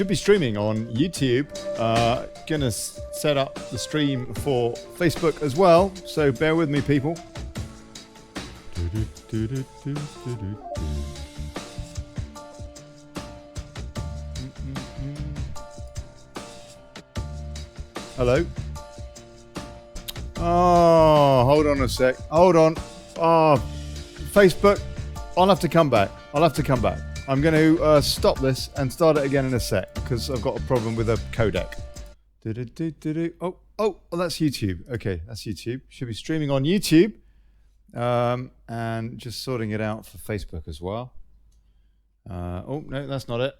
should be streaming on YouTube. Gonna set up the stream for Facebook as well, so bear with me, people. Hello? Oh, hold on a sec. Hold on. Oh, Facebook. I'll have to come back. I'm going to stop this and start it again in a sec because I've got a problem with a codec. Oh, that's YouTube. Okay, that's YouTube. Should be streaming on YouTube. And just sorting it out for Facebook as well. Oh, no, that's not it.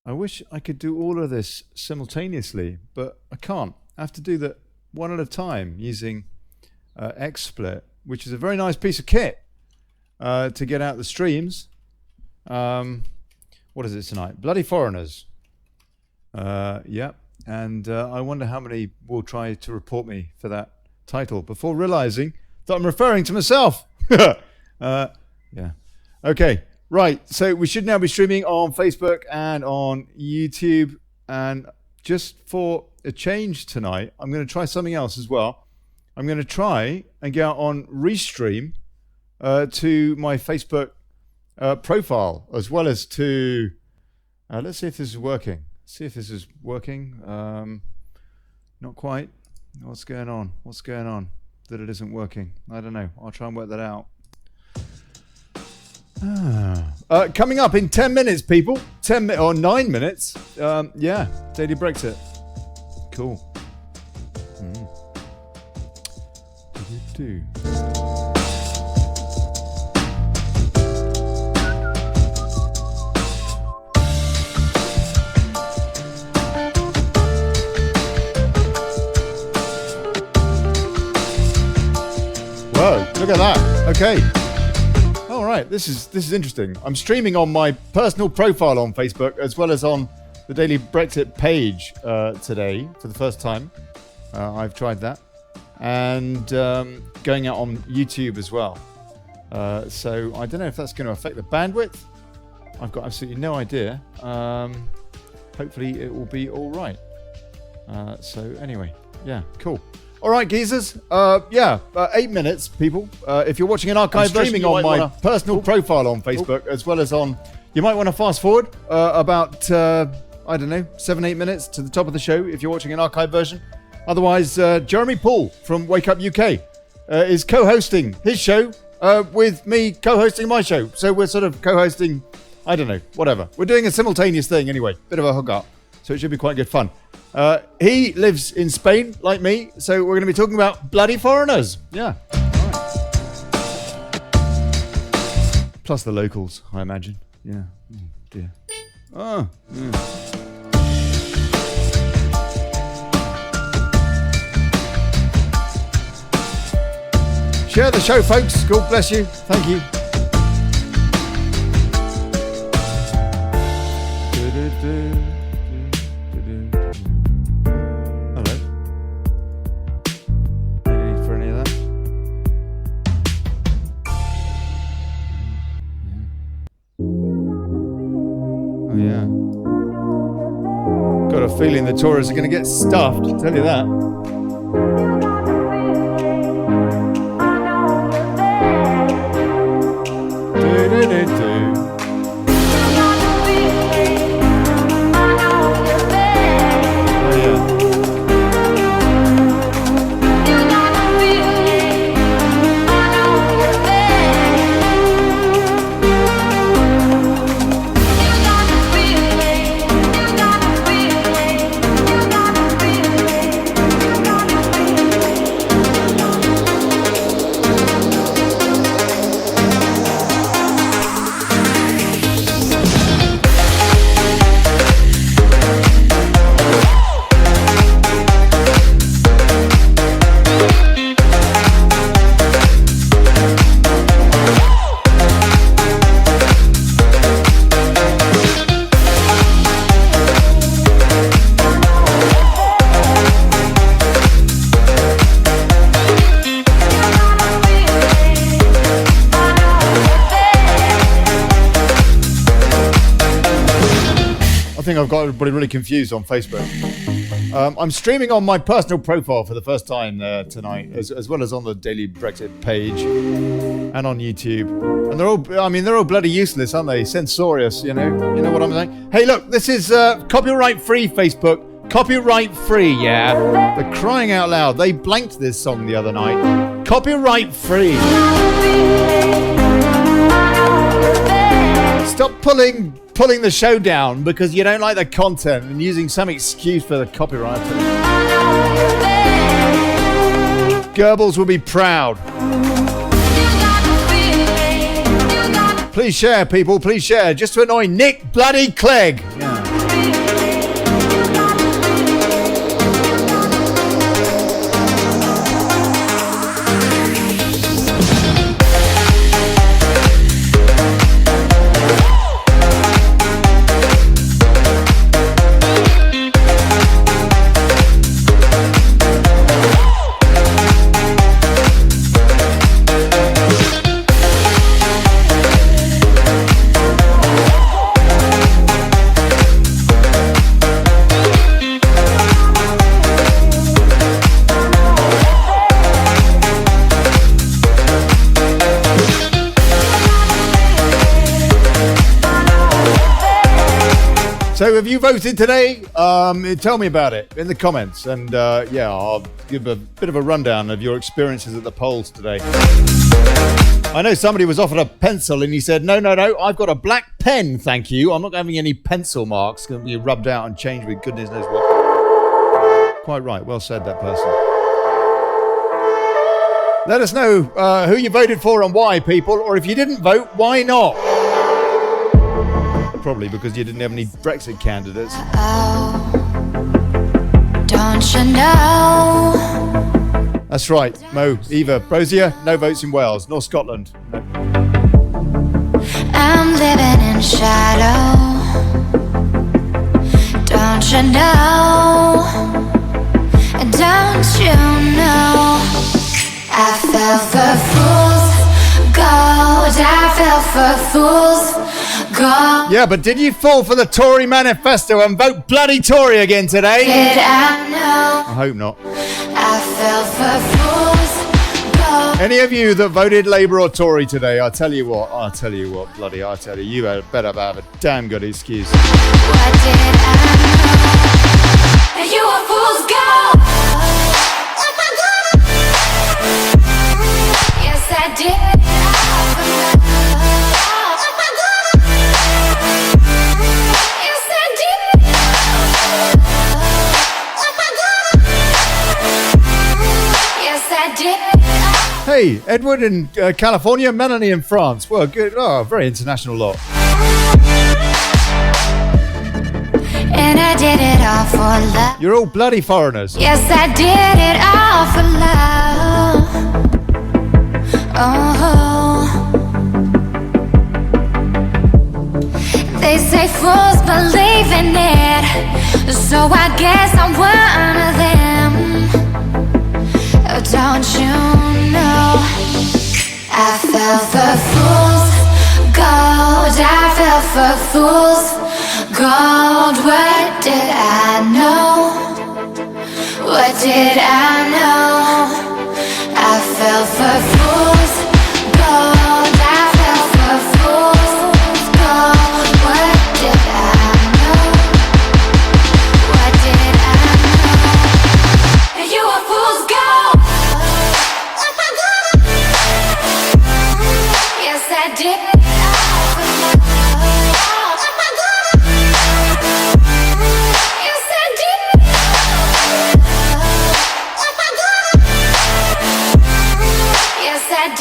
I wish I could do all of this simultaneously, but I can't. I have to do that one at a time using XSplit, which is a very nice piece of kit to get out the streams. What is it tonight? Bloody Foreigners. Yeah, and I wonder how many will try to report me for that title before realizing that I'm referring to myself. Yeah. Okay. Right, so we should now be streaming on Facebook and on YouTube. And just for a change tonight, I'm going to try something else as well. I'm going to try and get on Restream to my Facebook profile, as well as to... let's see if this is working. Not quite. What's going on? That it isn't working. I don't know. I'll try and work that out. Coming up in 10 minutes, people. 9 minutes. Yeah, Daily Brexit. Cool. Whoa, look at that. Okay. All right, this is interesting. I'm streaming on my personal profile on Facebook as well as on the Daily Brexit page today for the first time. I've tried that. And going out on YouTube as well. So I don't know if that's going to affect the bandwidth. I've got absolutely no idea. Hopefully it will be all right. So anyway, yeah, cool. All right, geezers. 8 minutes, people. If you're watching an archive streaming on my personal profile on Facebook, as well as on... You might want to fast forward about, 7-8 minutes to the top of the show if you're watching an archive version. Otherwise, Jeremy Poole from WakeUpUK is co-hosting his show with me co-hosting my show. So we're sort of co-hosting, I don't know, whatever. We're doing a simultaneous thing anyway. Bit of a hookup. So it should be quite good fun. He lives in Spain, like me, so we're going to be talking about bloody foreigners. Yeah. All right. Plus the locals, I imagine. Yeah. Oh, dear. Oh, yeah. Share the show, folks. God bless you. Thank you. Feeling the tourists are going to get stuffed, I'll tell you that. I think I've got everybody really confused on Facebook. I'm streaming on my personal profile for the first time there tonight, as well as on the Daily Brexit page and on YouTube. And they're all bloody useless, aren't they? Censorious, you know what I'm saying? Hey, look, this is copyright-free Facebook. Copyright-free, yeah. They're crying out loud. They blanked this song the other night. Copyright-free. Stop pulling the show down because you don't like the content and using some excuse for the copyright. Goebbels will be proud. Please share, people. Please share. Just to annoy Nick bloody Clegg. Yeah. So have you voted today? Tell me about it in the comments. And I'll give a bit of a rundown of your experiences at the polls today. I know somebody was offered a pencil and he said, no, I've got a black pen, thank you. I'm not having any pencil marks. It's going to be rubbed out and changed with goodness knows what. Quite right. Well said, that person. Let us know who you voted for and why, people. Or if you didn't vote, why not? Probably because you didn't have any Brexit candidates. Don't you know? That's right, Mo, Eva, Brosier, no votes in Wales, nor Scotland. No. I'm living in shadow. Don't you know? Don't you know? I fell for fool's gold. I fell for fool's gold. Yeah, but did you fall for the Tory manifesto and vote bloody Tory again today? Did I know? I hope not. I fell for fool's gold. Any of you that voted Labour or Tory today, I tell you, you better have a damn good excuse. What did I know? You a fool's gold. Yes, I did. Hey, Edward in California, Melanie in France. Well, good. Oh, very international lot. And I did it all for love. You're all bloody foreigners. Yes, I did it all for love. Oh, they say fools believe in it, so I guess I'm one of them. Oh, don't you know? I fell for fool's gold. I fell for fool's gold. What did I know? What did I know? I fell for fool's gold. I fell for fool's gold. What did I know? What did I know? You a fool's gold. Yes, I did. Yes, I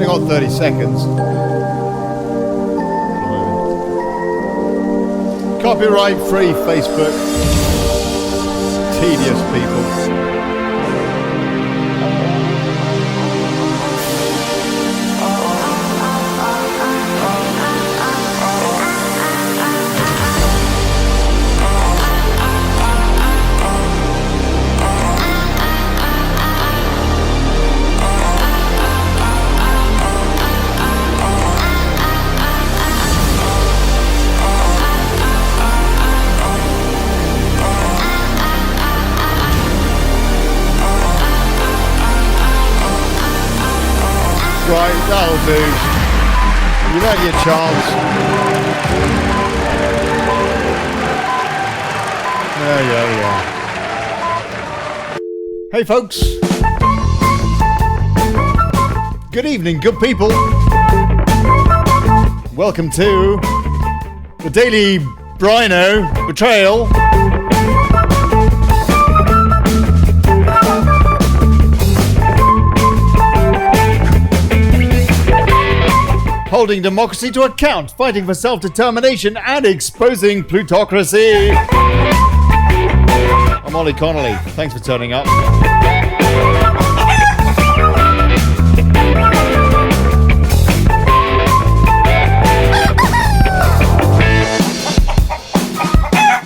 only got 30 seconds. Copyright free Facebook. Tedious people. Right, that'll do. You've had your chance. Yeah. Hey folks. Good evening, good people. Welcome to the Daily Brino Betrayal. Holding democracy to account, fighting for self-determination and exposing plutocracy. I'm Olly Connelly. Thanks for turning up.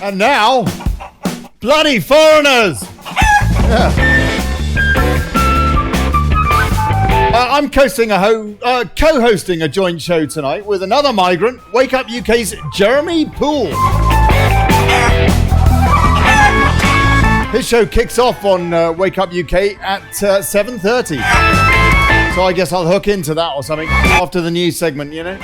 And now, bloody foreigners! Yeah. I'm co-hosting a joint show tonight with another migrant, WakeUpUK's Jeremy Poole. His show kicks off on WakeUpUK at 7:30. So I guess I'll hook into that or something after the news segment, you know.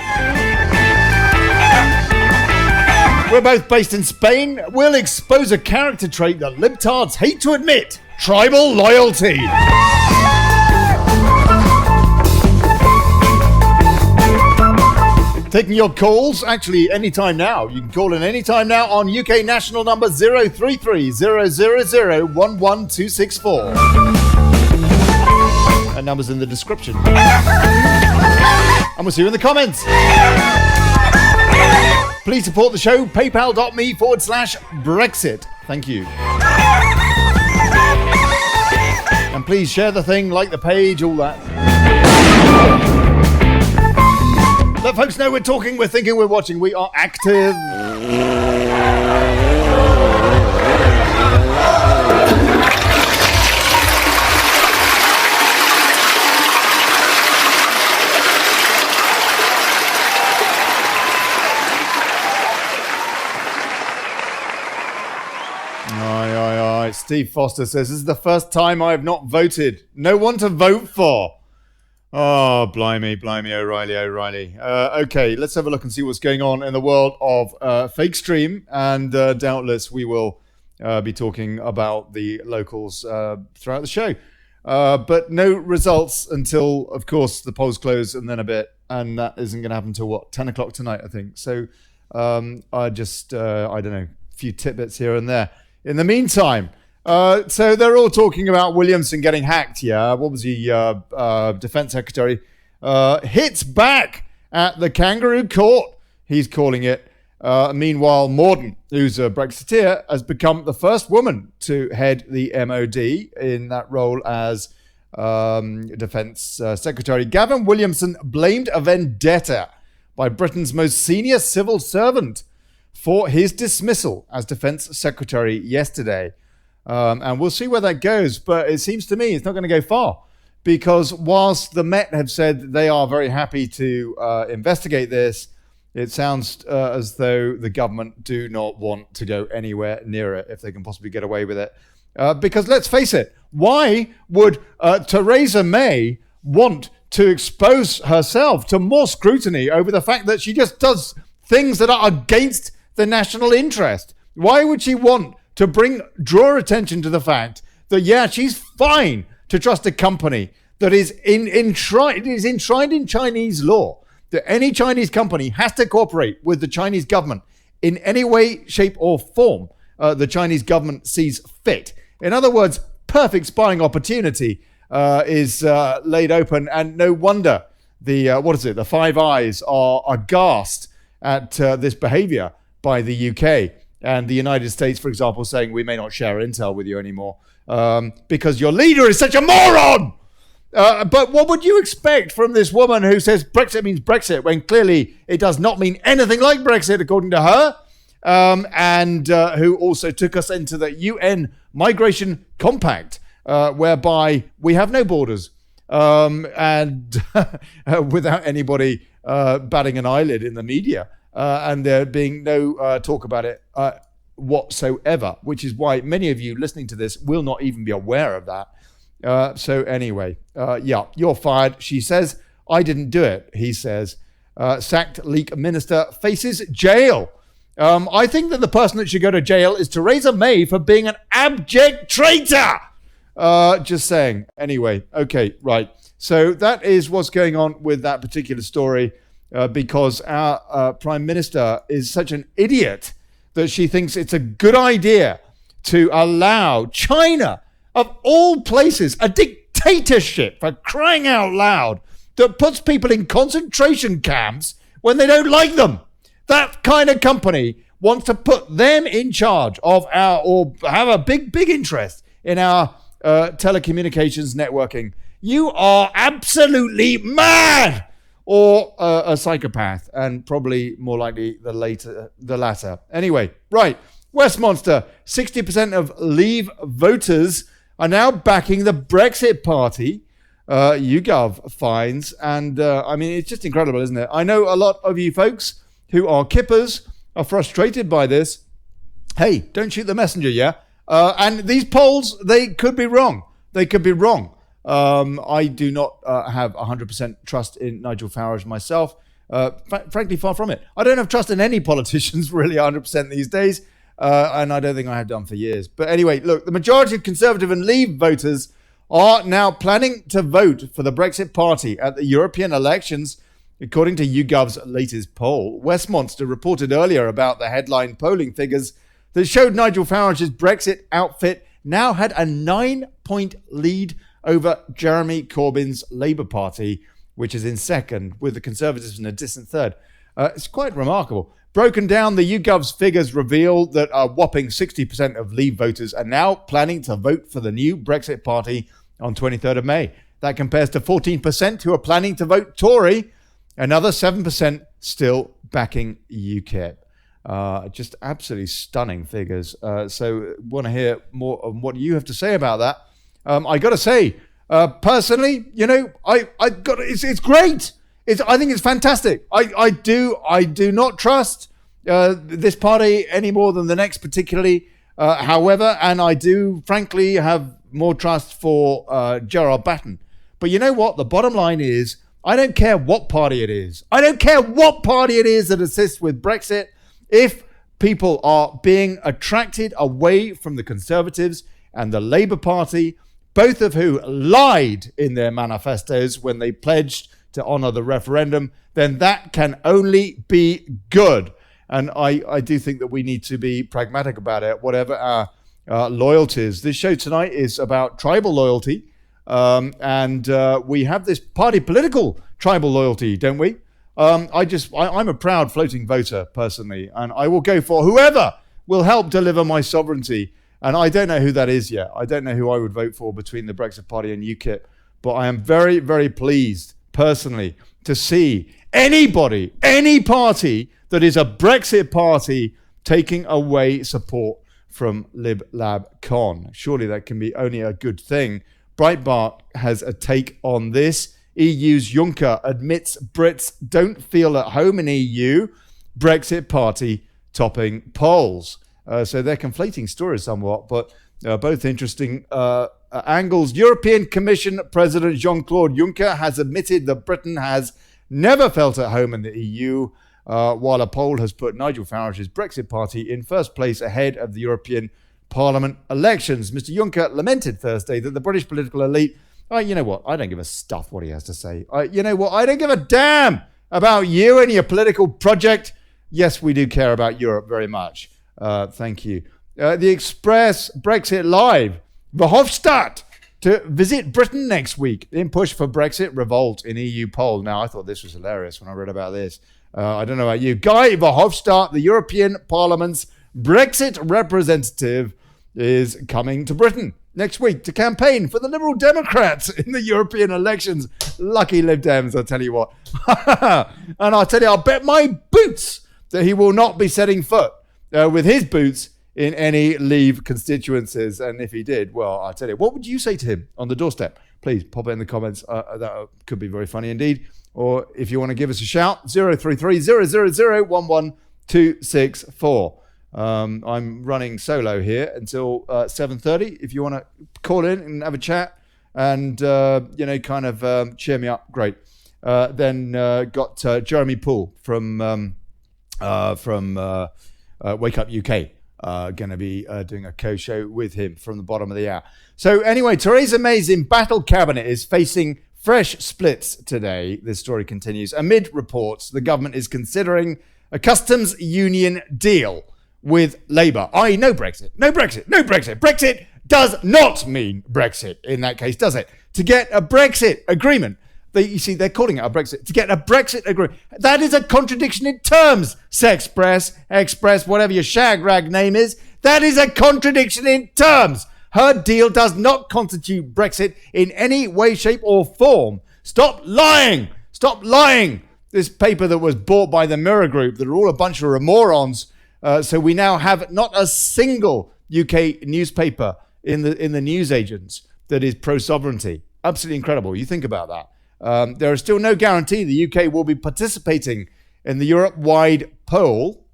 We're both based in Spain. We'll expose a character trait that Libtards hate to admit: tribal loyalty. Taking your calls, actually anytime now. You can call in anytime now on UK national number 033 000 11264. That number's in the description. And we'll see you in the comments. Please support the show, paypal.me/Brexit. Thank you. And please share the thing, like the page, all that. Let folks know we're talking, we're thinking, we're watching, we are active. Aye. Steve Foster says, this is the first time I have not voted. No one to vote for. Oh, blimey, O'Reilly. Okay, let's have a look and see what's going on in the world of fake stream. And doubtless we will be talking about the locals throughout the show. But no results until, of course, the polls close and then a bit. And that isn't going to happen until, what, 10 o'clock tonight, I think. So I don't know, a few tidbits here and there. In the meantime... so they're all talking about Williamson getting hacked. Yeah, what was he? Defense Secretary hits back at the kangaroo court. He's calling it. Meanwhile, Morden, who's a Brexiteer, has become the first woman to head the MOD in that role as Defense Secretary. Gavin Williamson blamed a vendetta by Britain's most senior civil servant for his dismissal as Defense Secretary yesterday. And we'll see where that goes, but it seems to me it's not going to go far, because whilst the Met have said they are very happy to investigate this, it sounds as though the government do not want to go anywhere near it if they can possibly get away with it. Because let's face it, why would Theresa May want to expose herself to more scrutiny over the fact that she just does things that are against the national interest? Why would she want to draw attention to the fact that, yeah, she's fine to trust a company that is enshrined in Chinese law, that any Chinese company has to cooperate with the Chinese government in any way, shape or form the Chinese government sees fit. In other words, perfect spying opportunity is laid open, and no wonder the Five Eyes are aghast at this behavior by the UK and the United States, for example, saying we may not share intel with you anymore because your leader is such a moron. But what would you expect from this woman who says Brexit means Brexit when clearly it does not mean anything like Brexit, according to her, and who also took us into the UN Migration Compact, whereby we have no borders and without anybody batting an eyelid in the media and there being no talk about it whatsoever, which is why many of you listening to this will not even be aware of that. So anyway, you're fired. She says, I didn't do it. He says, sacked leak minister faces jail. I think that the person that should go to jail is Theresa May for being an abject traitor. Just saying. Anyway, okay, right. So that is what's going on with that particular story because our Prime Minister is such an idiot that she thinks it's a good idea to allow China, of all places, a dictatorship, for crying out loud, that puts people in concentration camps when they don't like them. That kind of company wants to put them in charge of or have a big interest in our telecommunications networking. You are absolutely mad, or a psychopath, and probably more likely the latter. Anyway, right. Westminster, 60% of Leave voters are now backing the Brexit party. YouGov finds, and I mean, it's just incredible, isn't it? I know a lot of you folks who are kippers are frustrated by this. Hey, don't shoot the messenger, yeah? And these polls, they could be wrong. They could be wrong. I do not have 100% trust in Nigel Farage myself. Frankly, far from it. I don't have trust in any politicians really 100% these days. And I don't think I have done for years. But anyway, look, the majority of Conservative and Leave voters are now planning to vote for the Brexit party at the European elections, according to YouGov's latest poll. Westminster reported earlier about the headline polling figures that showed Nigel Farage's Brexit outfit now had a 9-point lead over Jeremy Corbyn's Labour Party, which is in second, with the Conservatives in a distant third. It's quite remarkable. Broken down, the YouGov's figures reveal that a whopping 60% of Leave voters are now planning to vote for the new Brexit party on 23rd of May. That compares to 14% who are planning to vote Tory, another 7% still backing UKIP. Just absolutely stunning figures. So want to hear more of what you have to say about that. I got to say, personally, you know, it's great. I think it's fantastic. I do not trust this party any more than the next particularly. However, and I do frankly have more trust for Gerard Batten. But you know what? The bottom line is, I don't care what party it is. I don't care what party it is that assists with Brexit. If people are being attracted away from the Conservatives and the Labour Party, both of who lied in their manifestos when they pledged to honour the referendum, then that can only be good. And I do think that we need to be pragmatic about it, whatever our loyalties. This show tonight is about tribal loyalty. And we have this party political tribal loyalty, don't we? I'm a proud floating voter personally, and I will go for whoever will help deliver my sovereignty. And I don't know who that is yet. I don't know who I would vote for between the Brexit Party and UKIP. But I am very, very pleased personally to see anybody, any party that is a Brexit party taking away support from LibLabCon. Surely that can be only a good thing. Breitbart has a take on this. EU's Juncker admits Brits don't feel at home in EU. Brexit party topping polls. So they're conflating stories somewhat, but both interesting angles. European Commission President Jean-Claude Juncker has admitted that Britain has never felt at home in the EU, while a poll has put Nigel Farage's Brexit party in first place ahead of the European Parliament elections. Mr. Juncker lamented Thursday that the British political elite, you know what, I don't give a stuff what he has to say. You know what, I don't give a damn about you and your political project. Yes, we do care about Europe very much. Thank you. The Express, Brexit Live. Verhofstadt to visit Britain next week in push for Brexit, revolt in EU poll. Now, I thought this was hilarious when I read about this. I don't know about you. Guy Verhofstadt, the European Parliament's Brexit representative, is coming to Britain next week to campaign for the Liberal Democrats in the European elections. Lucky Lib Dems, I'll tell you what. And I'll tell you, I'll bet my boots that he will not be setting foot with his boots in any Leave constituencies. And if he did, well, I'll tell you, what would you say to him on the doorstep? Please pop it in the comments. That could be very funny indeed. Or if you want to give us a shout, 033 000 11264. I'm running solo here until 7:30. If you want to call in and have a chat and cheer me up, great. Then got Jeremy Poole from WakeUpUK. Going to be doing a co-show with him from the bottom of the hour. So anyway, Theresa May's embattled cabinet is facing fresh splits today. This story continues. Amid reports, the government is considering a customs union deal with Labour. No Brexit, no Brexit, no Brexit. Brexit does not mean Brexit in that case, does it? To get a Brexit agreement. They're calling it a Brexit. To get a Brexit agreement. That is a contradiction in terms. Sexpress, Express, whatever your shag rag name is. That is a contradiction in terms. Her deal does not constitute Brexit in any way, shape or form. Stop lying. Stop lying. This paper that was bought by the Mirror Group, that are all a bunch of morons. So we now have not a single UK newspaper in the newsagents that is pro-sovereignty. Absolutely incredible. You think about that. There is still no guarantee the UK will be participating in the Europe-wide poll.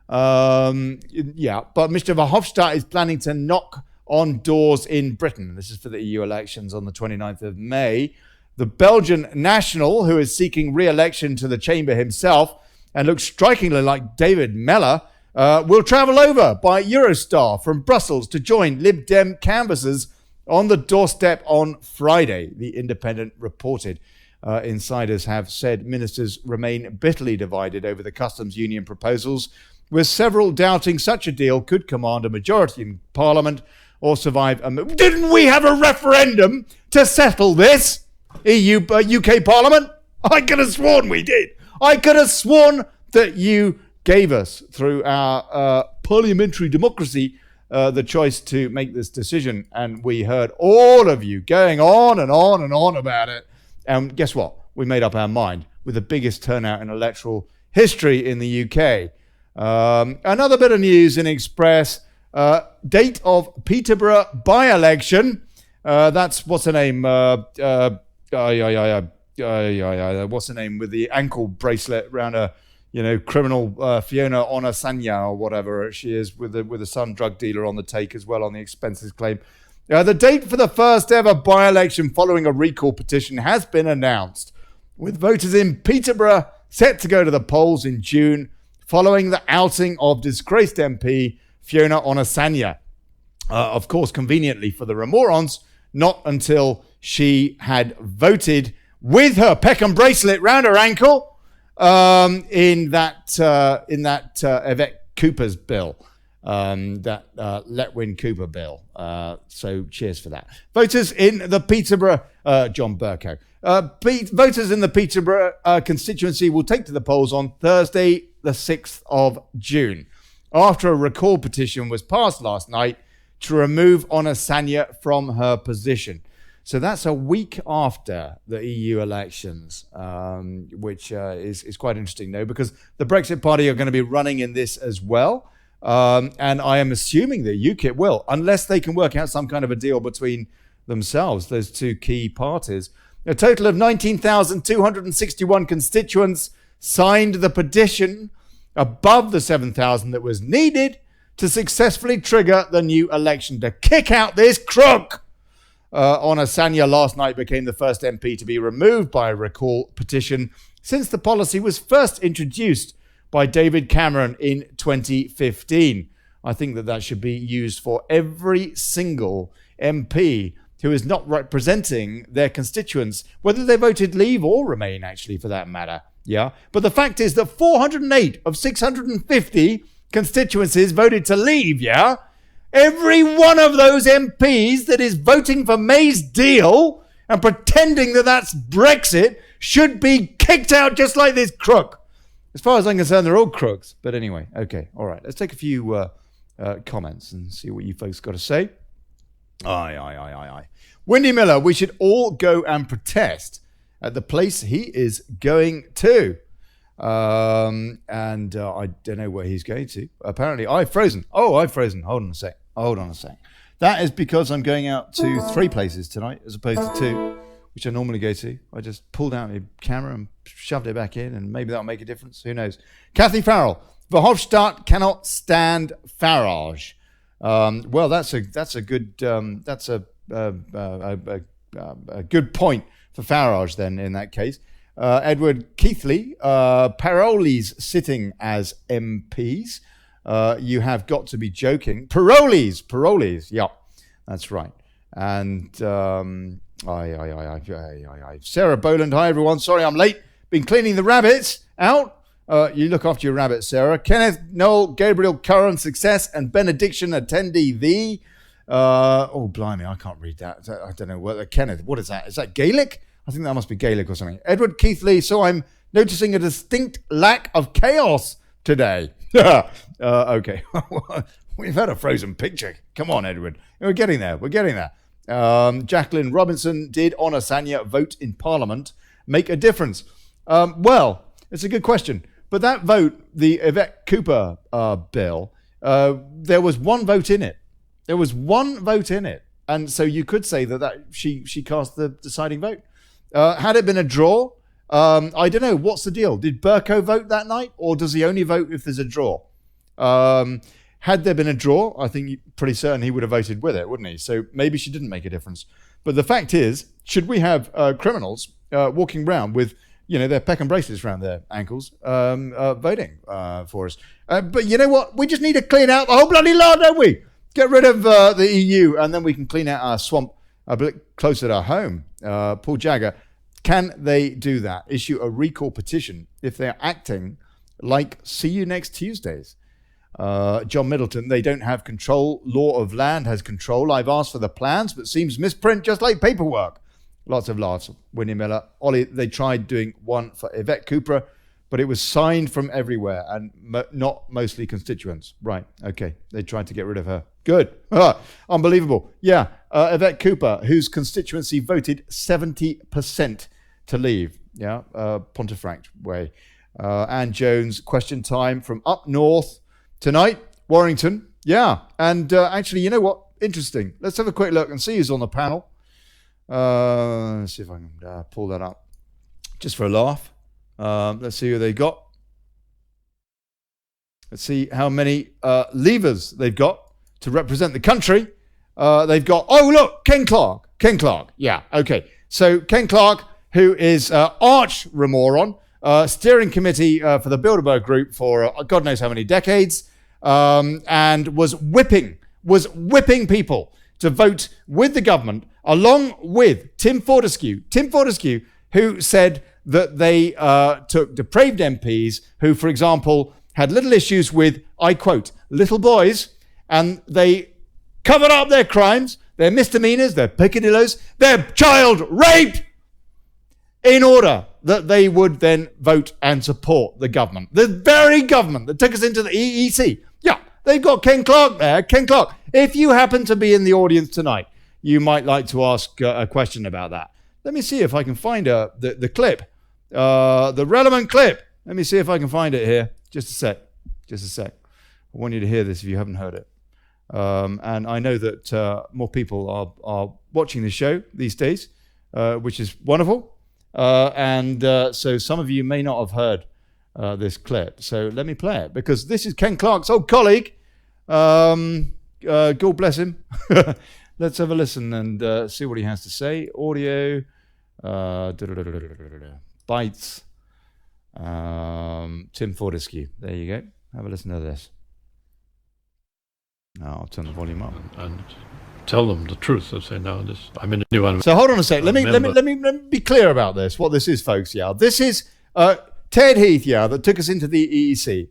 But Mr. Verhofstadt is planning to knock on doors in Britain. This is for the EU elections on the 29th of May. The Belgian national, who is seeking re-election to the chamber himself and looks strikingly like David Mellor, will travel over by Eurostar from Brussels to join Lib Dem canvassers on the doorstep on Friday, The Independent reported. Insiders have said ministers remain bitterly divided over the customs union proposals, with several doubting such a deal could command a majority in Parliament or survive Didn't we have a referendum to settle this? UK Parliament? I could have sworn we did. I could have sworn that you gave us, through our parliamentary democracy, the choice to make this decision. And we heard all of you going on and on and on about it. And guess what? We made up our mind with the biggest turnout in electoral history in the UK. Another bit of news in Express. Date of Peterborough by-election. That's, what's her name? What's her name with the ankle bracelet around her, criminal Fiona Onasanya or whatever she is, with a son drug dealer on the take as well on the expenses claim. The date for the first ever by-election following a recall petition has been announced, with voters in Peterborough set to go to the polls in June following the outing of disgraced MP Fiona Onasanya. Of course, conveniently for the remorons, not until she had voted with her Peckham bracelet round her ankle in that Yvette Cooper's bill, that Letwin Cooper bill. So cheers for that. Voters in the Peterborough, John Burko. Voters in the Peterborough constituency will take to the polls on Thursday, the 6th of June, after a recall petition was passed last night to remove Onasanya from her position. So that's a week after the EU elections, which is quite interesting, though, because the Brexit Party are going to be running in this as well. And I am assuming that UKIP will, unless they can work out some kind of a deal between themselves, those two key parties. A total of 19,261 constituents signed the petition, above the 7,000 that was needed to successfully trigger the new election to kick out this crook. Onasanya last night became the first MP to be removed by a recall petition since the policy was first introduced by David Cameron in 2015. I think that should be used for every single MP who is not representing their constituents, whether they voted Leave or Remain, actually, for that matter. Yeah. But the fact is that 408 of 650 constituencies voted to leave, yeah? Every one of those MPs that is voting for May's deal and pretending that that's Brexit should be kicked out just like this crook. As far as I'm concerned, they're all crooks. But anyway, okay, all right. Let's take a few comments and see what you folks got to say. Aye. Wendy Miller, we should all go and protest at the place he is going to. And I don't know where he's going to. Apparently, I've frozen. I've frozen. Hold on a sec. That is because I'm going out to 3 places tonight as opposed to 2, which I normally go to. I just pulled out my camera and shoved it back in, and maybe that'll make a difference. Who knows? Kathy Farrell. Verhofstadt cannot stand Farage. Well, that's a good good point for Farage then in that case. Edward Keithley, Parolees sitting as MPs. You have got to be joking. Parolees. Yeah, that's right. And Sarah Boland. Hi everyone. Sorry I'm late. Been cleaning the rabbits out. You look after your rabbits, Sarah. Kenneth, Noel, Gabriel, Curran, Success, and Benediction attendee V. Blimey, I can't read that. I don't know. Kenneth, what is that? Is that Gaelic? I think that must be Gaelic or something. Edward Keithley, so I'm noticing a distinct lack of chaos today. Okay. We've had a frozen picture. Come on, Edward. We're getting there. Jacqueline Robinson, did Honor Sanya vote in Parliament make a difference? Well, it's a good question. But that vote, the Yvette Cooper bill, there was one vote in it. And so you could say that she cast the deciding vote. Had it been a draw, I don't know. What's the deal? Did Burko vote that night, or does he only vote if there's a draw? Had there been a draw, I think pretty certain he would have voted with it, wouldn't he? So maybe she didn't make a difference. But the fact is, should we have criminals walking around with, their Peckham bracelets around their ankles, voting for us? But you know what? We just need to clean out the whole bloody lot, don't we? Get rid of the EU, and then we can clean out our swamp a bit closer to home. Paul Jagger, can they do that? Issue a recall petition if they're acting like see you next Tuesdays? John Middleton, they don't have control. Law of land has control. I've asked for the plans, but seems misprint just like paperwork. Lots of laughs. Winnie Miller. Ollie, they tried doing one for Yvette Cooper, but it was signed from everywhere and not mostly constituents. Right, okay. They tried to get rid of her. Good. Unbelievable. Yeah, Yvette Cooper, whose constituency voted 70% to leave. Yeah, Pontefract way. Anne Jones, question time from up north tonight. Warrington. Yeah, and actually, you know what? Interesting. Let's have a quick look and see who's on the panel. Let's see if I can pull that up. Just for a laugh. Let's see who they got. Let's see how many levers they've got to represent the country. They've got, look, Ken Clark. Yeah, okay. So Ken Clark, who is arch remoron, steering committee for the Bilderberg Group for God knows how many decades, and was whipping people to vote with the government, along with Tim Fortescue. Tim Fortescue, who said that they took depraved MPs who, for example, had little issues with, I quote, little boys, and they covered up their crimes, their misdemeanors, their peccadillos, their child rape, in order that they would then vote and support the government. The very government that took us into the EEC. Yeah, they've got Ken Clark there. Ken Clark, if you happen to be in the audience tonight, you might like to ask a question about that. Let me see if I can find the clip, the relevant clip. Let me see if I can find it here. Just a sec. I want you to hear this if you haven't heard it. And I know that more people are watching the show these days, which is wonderful. So some of you may not have heard this clip. So let me play it, because this is Ken Clark's old colleague. God bless him. Let's have a listen and see what he has to say. Audio, bites. Tim Fortescue. There you go. Have a listen to this. I'll turn the volume up and tell them the truth. I say, no, I'm in a new one. So hold on a sec. Let me be clear about this. What this is, folks. Yeah, this is Ted Heath. Yeah, that took us into the EEC,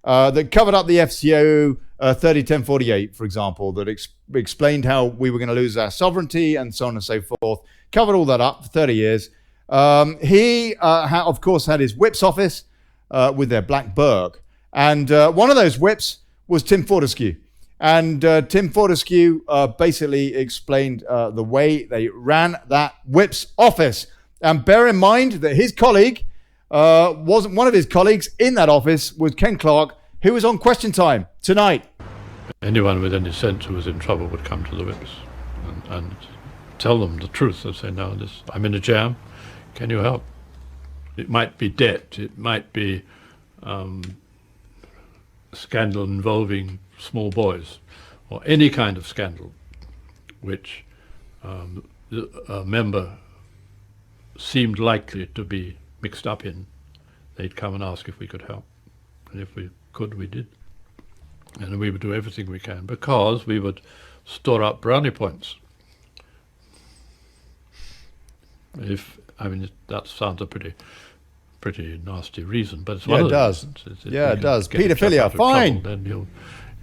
that covered up the FCO 301048, for example, that explained how we were going to lose our sovereignty and so on and so forth. Covered all that up for 30 years. He, of course, had his whip's office with their black burg. And one of those whips was Tim Fortescue. And Tim Fortescue basically explained the way they ran that whip's office. And bear in mind that his colleague wasn't one of his colleagues in that office was Ken Clarke, who was on Question Time tonight. Anyone with any sense who was in trouble would come to the whips and tell them the truth. They'd say, no, I'm in a jam. Can you help? It might be debt. It might be scandal involving small boys, or any kind of scandal which a member seemed likely to be mixed up in. They'd come and ask if we could help. And if we could, we did. And we would do everything we can, because we would store up brownie points. That sounds a pretty nasty reason, but it's one of the reasons. It does. Paedophilia, fine. Then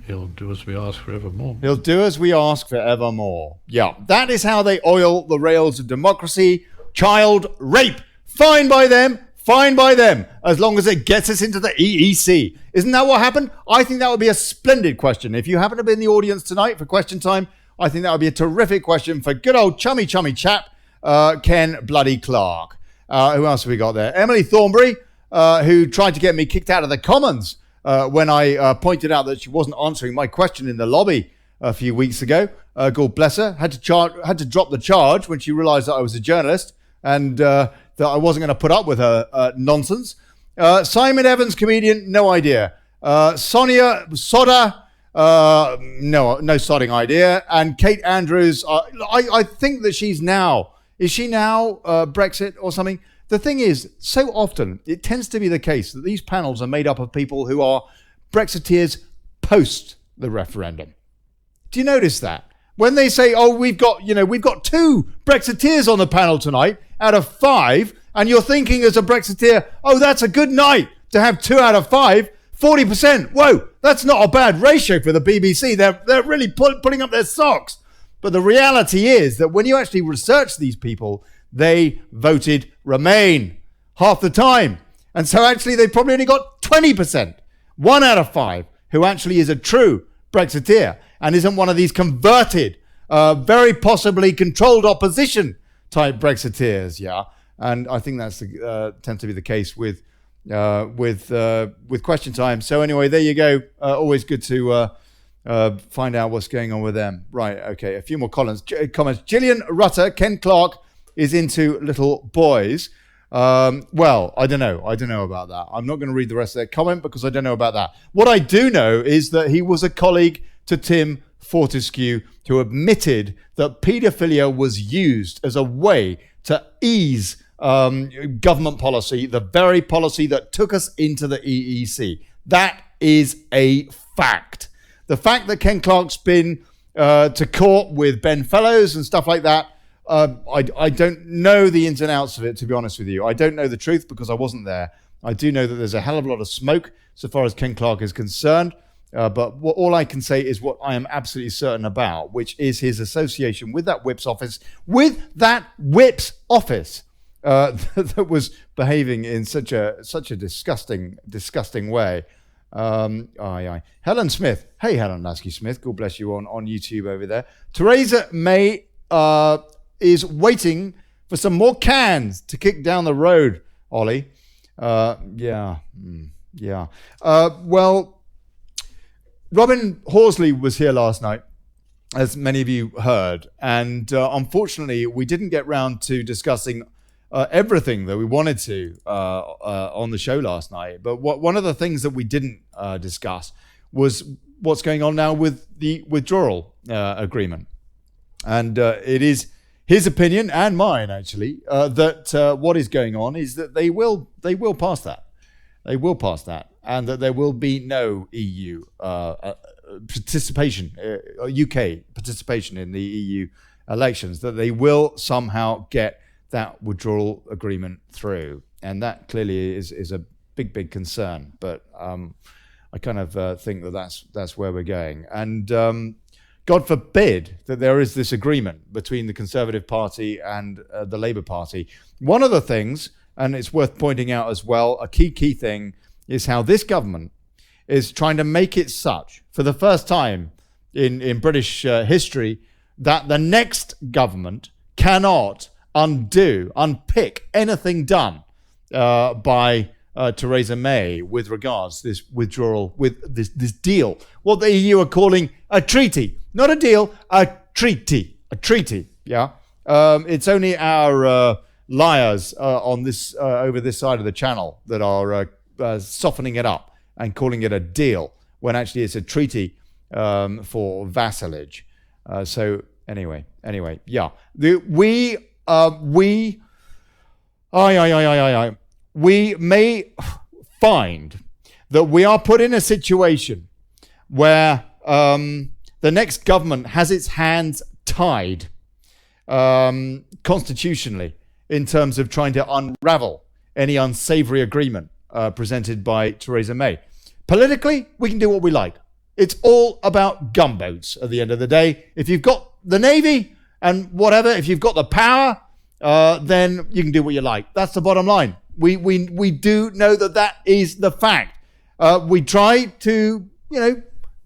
he'll do as we ask forevermore. He'll do as we ask forevermore. Yeah, that is how they oil the rails of democracy. Child rape. Fine by them. Fine by them, as long as it gets us into the EEC. Isn't that what happened? I think that would be a splendid question. If you happen to be in the audience tonight for Question Time, I think that would be a terrific question for good old chummy chap, Ken Bloody Clarke. Who else have we got there? Emily Thornberry, who tried to get me kicked out of the Commons when I pointed out that she wasn't answering my question in the lobby a few weeks ago. God bless her. Had to drop the charge when she realised that I was a journalist and that I wasn't going to put up with her nonsense. Simon Evans, comedian, no idea. Sonia Soda, no sodding idea. And Kate Andrews, I think that she's now, is she now Brexit or something? The thing is, so often it tends to be the case that these panels are made up of people who are Brexiteers post the referendum. Do you notice that? When they say, oh, we've got 2 Brexiteers on the panel tonight out of 5, and you're thinking as a Brexiteer, oh, that's a good night to have 2 out of 5, 40%. Whoa, that's not a bad ratio for the BBC. They're really putting up their socks. But the reality is that when you actually research these people, they voted Remain half the time. And so actually they probably only got 20%. 1 out of 5 who actually is a true Brexiteer and isn't one of these converted, very possibly controlled opposition type Brexiteers, yeah. And I think that's tends to be the case with Question Time. So anyway, there you go. Always good to find out what's going on with them. Right, okay, a few more comments. Gillian Rutter, Ken Clarke is into little boys. Well, I don't know about that. I'm not going to read the rest of that comment because I don't know about that. What I do know is that he was a colleague to Tim Fortescue, who admitted that paedophilia was used as a way to ease government policy, the very policy that took us into the EEC. That is a fact. The fact that Ken Clarke's been to court with Ben Fellows and stuff like that, I don't know the ins and outs of it, to be honest with you. I don't know the truth because I wasn't there. I do know that there's a hell of a lot of smoke so far as Ken Clarke is concerned. But all I can say is what I am absolutely certain about, which is his association with that whip's office, that was behaving in such a disgusting way. Helen Smith. Hey, Helen Lasky Smith. God bless you on YouTube over there. Theresa May is waiting for some more cans to kick down the road, Ollie. Yeah. Well, Robin Horsley was here last night, as many of you heard, and unfortunately we didn't get round to discussing everything that we wanted to on the show last night. But one of the things that we didn't discuss was what's going on now with the withdrawal agreement. And it is his opinion and mine, actually, that what is going on is that they will pass that. They will pass that. And that there will be no EU participation, UK participation in the EU elections, that they will somehow get that withdrawal agreement through. And that clearly is a big concern. But I kind of think that that's where we're going. And God forbid that there is this agreement between the Conservative Party and the Labour Party. One of the things, and it's worth pointing out as well, a key thing is how this government is trying to make it such, for the first time in British history, that the next government cannot unpick anything done by Theresa May with regards to this withdrawal, with this deal. What the EU are calling a treaty. Not a deal, a treaty. A treaty, yeah? It's only our liars on this over this side of the channel that are softening it up and calling it a deal when actually it's a treaty for vassalage. So anyway, yeah. We may find that we are put in a situation where the next government has its hands tied constitutionally in terms of trying to unravel any unsavory agreement presented by Theresa May. Politically, we can do what we like. It's all about gunboats at the end of the day. If you've got the Navy and whatever, if you've got the power, then you can do what you like. That's the bottom line. We do know that is the fact. We try to,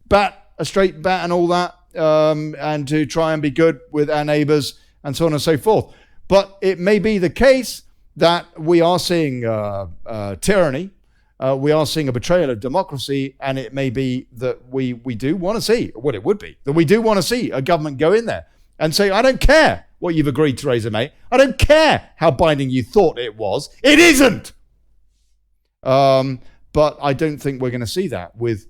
bat a straight bat and all that, and to try and be good with our neighbours and so on and so forth. But it may be the case that we are seeing tyranny. We are seeing a betrayal of democracy, and it may be that we do want to see, what it would be, that we do want to see a government go in there and say, I don't care what you've agreed, Theresa May. I don't care how binding you thought it was. It isn't. But I don't think we're going to see that with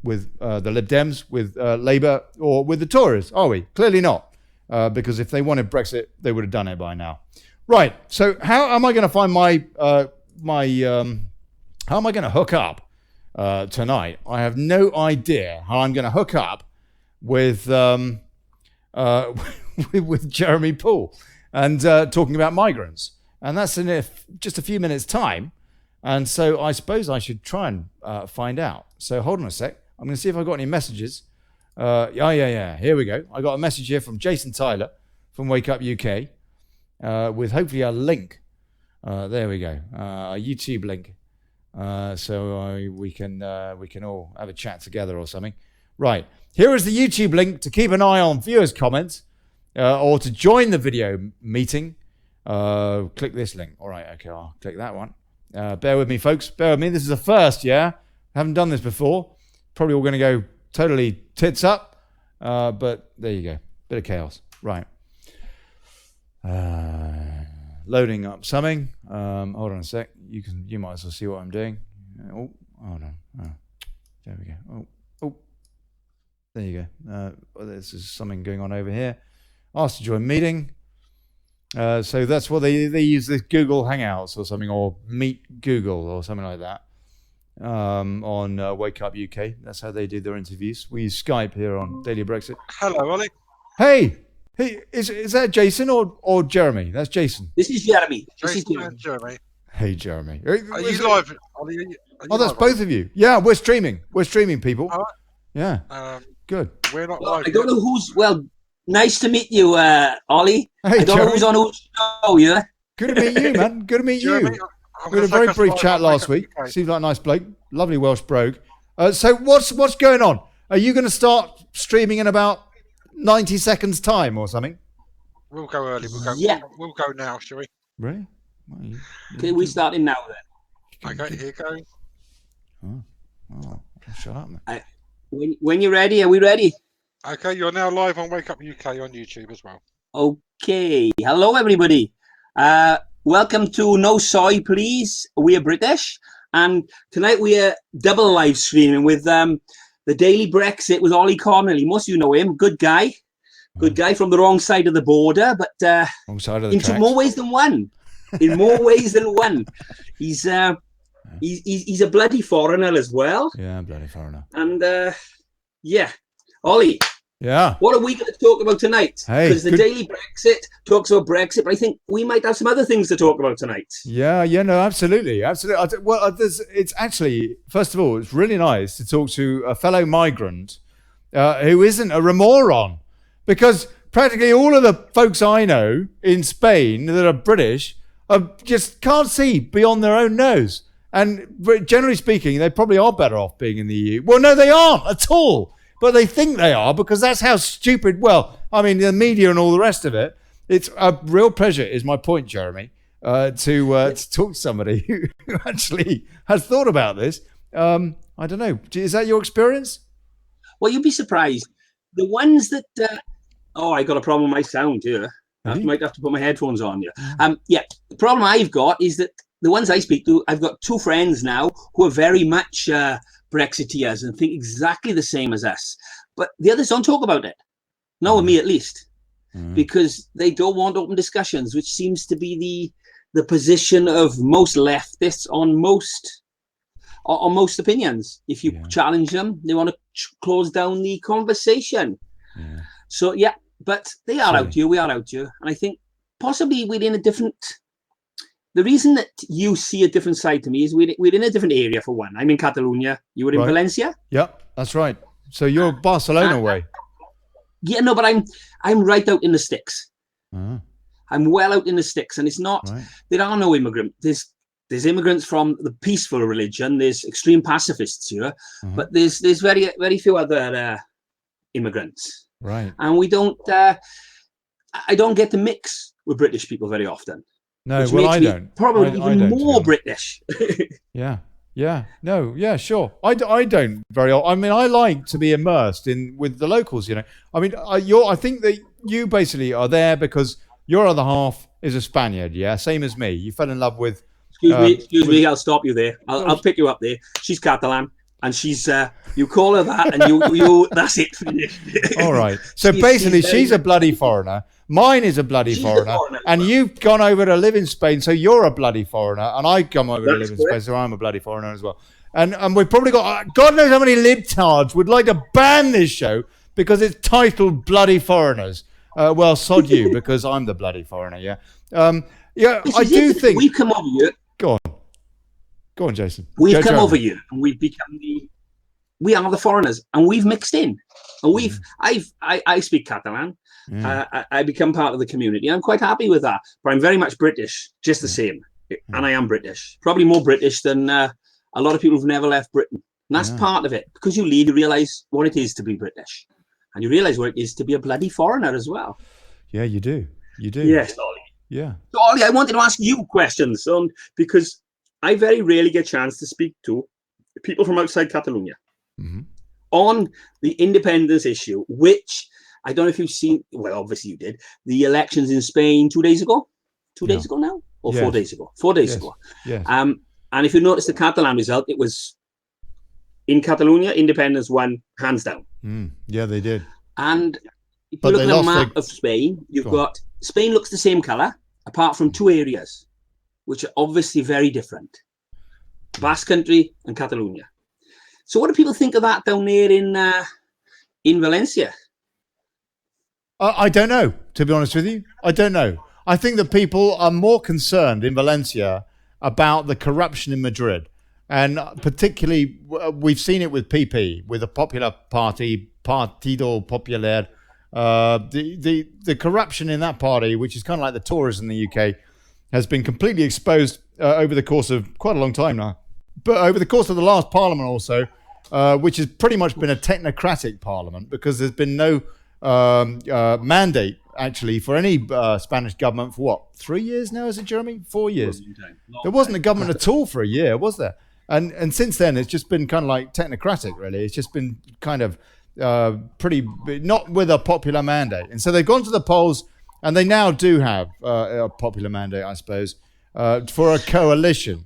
the Lib Dems, with Labour, or with the Tories, are we? Clearly not. Because if they wanted Brexit, they would have done it by now. Right. So how am I going to find how am I going to hook up tonight? I have no idea how I'm going to hook up with with Jeremy Poole and talking about migrants. And that's in just a few minutes' time. And so I suppose I should try and find out. So hold on a sec. I'm going to see if I've got any messages. Yeah. Here we go. I got a message here from Jason Tyler from WakeUpUK with hopefully a link. There we go. A YouTube link. So we can all have a chat together or something. Right. Here is the YouTube link to keep an eye on viewers' comments or to join the video meeting. Click this link. All right. Okay. I'll click that one. Bear with me, folks. Bear with me. This is a first, yeah? Haven't done this before. Probably all going to go totally tits up. But there you go. Bit of chaos. Right. Loading up something. Hold on a sec. You might as well see what I'm doing. Oh no. Oh, there we go. Oh. There you go. This is something going on over here. Asked to join meeting. So that's what they use, this Google Hangouts or something, or Meet Google or something like that on WakeUpUK. That's how they do their interviews. We use Skype here on Daily Brexit. Hello, Ollie. Hey, is that Jason or Jeremy? That's Jason. This is Jeremy. Jeremy. Hey, Jeremy. Are you live? Ollie, are you that's live, both of you. Yeah, we're streaming. We're streaming, people. All right. Yeah. Good. We're not Well, live. I don't know who's. Well, nice to meet you, Ollie. Hey, I don't know who's on whose show, yeah. Good to meet you, man. Good to meet Jeremy, you. I'm We had a gonna very focus brief live chat on last WakeUp week. UK. Seems like a nice bloke. Lovely Welsh brogue. So what's going on? Are you going to start streaming in about 90 seconds time or something? We'll go early. We'll go. Yeah. We'll go now, shall we? Really? Well, Okay, we starting now then. Okay, here goes. Oh, shut up, man. When you're ready, are we ready? Okay, you're now live on Wake Up UK on YouTube as well. Okay. Hello, everybody. Welcome to No Soy, Please. We are British, and tonight we are double live streaming with the Daily Brexit with Olly Connelly. Most of you know him. Good guy from the wrong side of the border, but Wrong side of the in tracks. more ways than one. In more ways than one. He's a bloody foreigner as well. Yeah, bloody foreigner. And yeah, Ollie, Yeah. What are we going to talk about tonight? Hey, Because the Daily Brexit talks about Brexit, but I think we might have some other things to talk about tonight. Yeah, no, absolutely. Well, it's actually, first of all, it's really nice to talk to a fellow migrant who isn't a remoron, because practically all of the folks I know in Spain that are British just can't see beyond their own nose. And generally speaking, they probably are better off being in the EU. Well, no, they aren't at all. But they think they are, because that's how stupid, well, I mean, the media and all the rest of it. It's a real pleasure, is my point, Jeremy, to talk to somebody who actually has thought about this. I don't know. Is that your experience? Well, you'd be surprised. The ones that... I got a problem with my sound here. I might have to put my headphones on here. The problem I've got is that the ones I speak to, I've got two friends now who are very much Brexiteers and think exactly the same as us. But the others don't talk about it. Not with me, at least. Because they don't want open discussions, which seems to be the position of most leftists on most opinions. If you challenge them, they want to close down the conversation. Yeah. So, but they are out here, we are out here. And I think possibly we're in a different... The reason that you see a different side to me is we're in a different area, for one. I'm in Catalonia. You were in Valencia? Yeah, that's right. So you're Barcelona way. Yeah, no, but I'm right out in the sticks. I'm well out in the sticks, and it's not... Right. There are no immigrants. There's immigrants from the peaceful religion. There's extreme pacifists here, but there's very, very few other immigrants. Right. And we don't... I don't get to mix with British people very often. No, well, I don't. Probably even more British. Yeah. No, yeah, sure. I don't very often. I mean, I like to be immersed with the locals, you know. I mean, I think that you basically are there because your other half is a Spaniard, yeah? Same as me. You fell in love with... Excuse me, I'll stop you there. I'll pick you up there. She's Catalan. And she's, you call her that, and you that's it. All right. So basically, she's a bloody foreigner. Mine is a bloody foreigner. And you've gone over to live in Spain, so you're a bloody foreigner. And I come over to live in Spain, so I'm a bloody foreigner as well. And we've probably got, God knows how many libtards would like to ban this show because it's titled Bloody Foreigners. Well, sod you, because I'm the bloody foreigner, yeah. I do think... We've come over here. Go on, Jason. We've come over here, and we've become we are the foreigners, and we've mixed in. And I speak Catalan. I become part of the community. I'm quite happy with that. But I'm very much British, just the same. And I am British. Probably more British than a lot of people who've never left Britain. And that's part of it. Because you leave, you realise what it is to be British. And you realise what it is to be a bloody foreigner as well. Yeah, you do. Yes, Olly. Yeah. So, Olly, I wanted to ask you questions because I very rarely get a chance to speak to people from outside Catalonia on the independence issue, which I don't know if you've seen. Well, obviously you did. The elections in Spain 2 days ago. 2 days ago now? Or 4 days ago? 4 days ago. Yes. And if you notice the Catalan result, it was in Catalonia, independence won hands down. Yeah, they did. And if you look at the map of Spain, you've got Spain looks the same colour, apart from two areas, which are obviously very different. Basque Country and Catalonia. So what do people think of that down there in Valencia? I don't know, to be honest with you. I don't know. I think that people are more concerned in Valencia about the corruption in Madrid. And particularly, we've seen it with PP, with the Popular Party, Partido Popular. The corruption in that party, which is kind of like the Tories in the UK, has been completely exposed over the course of quite a long time now. But over the course of the last parliament also, which has pretty much been a technocratic parliament, because there's been no mandate, actually, for any Spanish government for what, 3 years now, is it, Jeremy? 4 years. There wasn't a government at all for a year, was there? And since then, it's just been kind of like technocratic, really. It's just been kind of pretty, not with a popular mandate. And so they've gone to the polls, and they now do have a popular mandate, I suppose, for a coalition.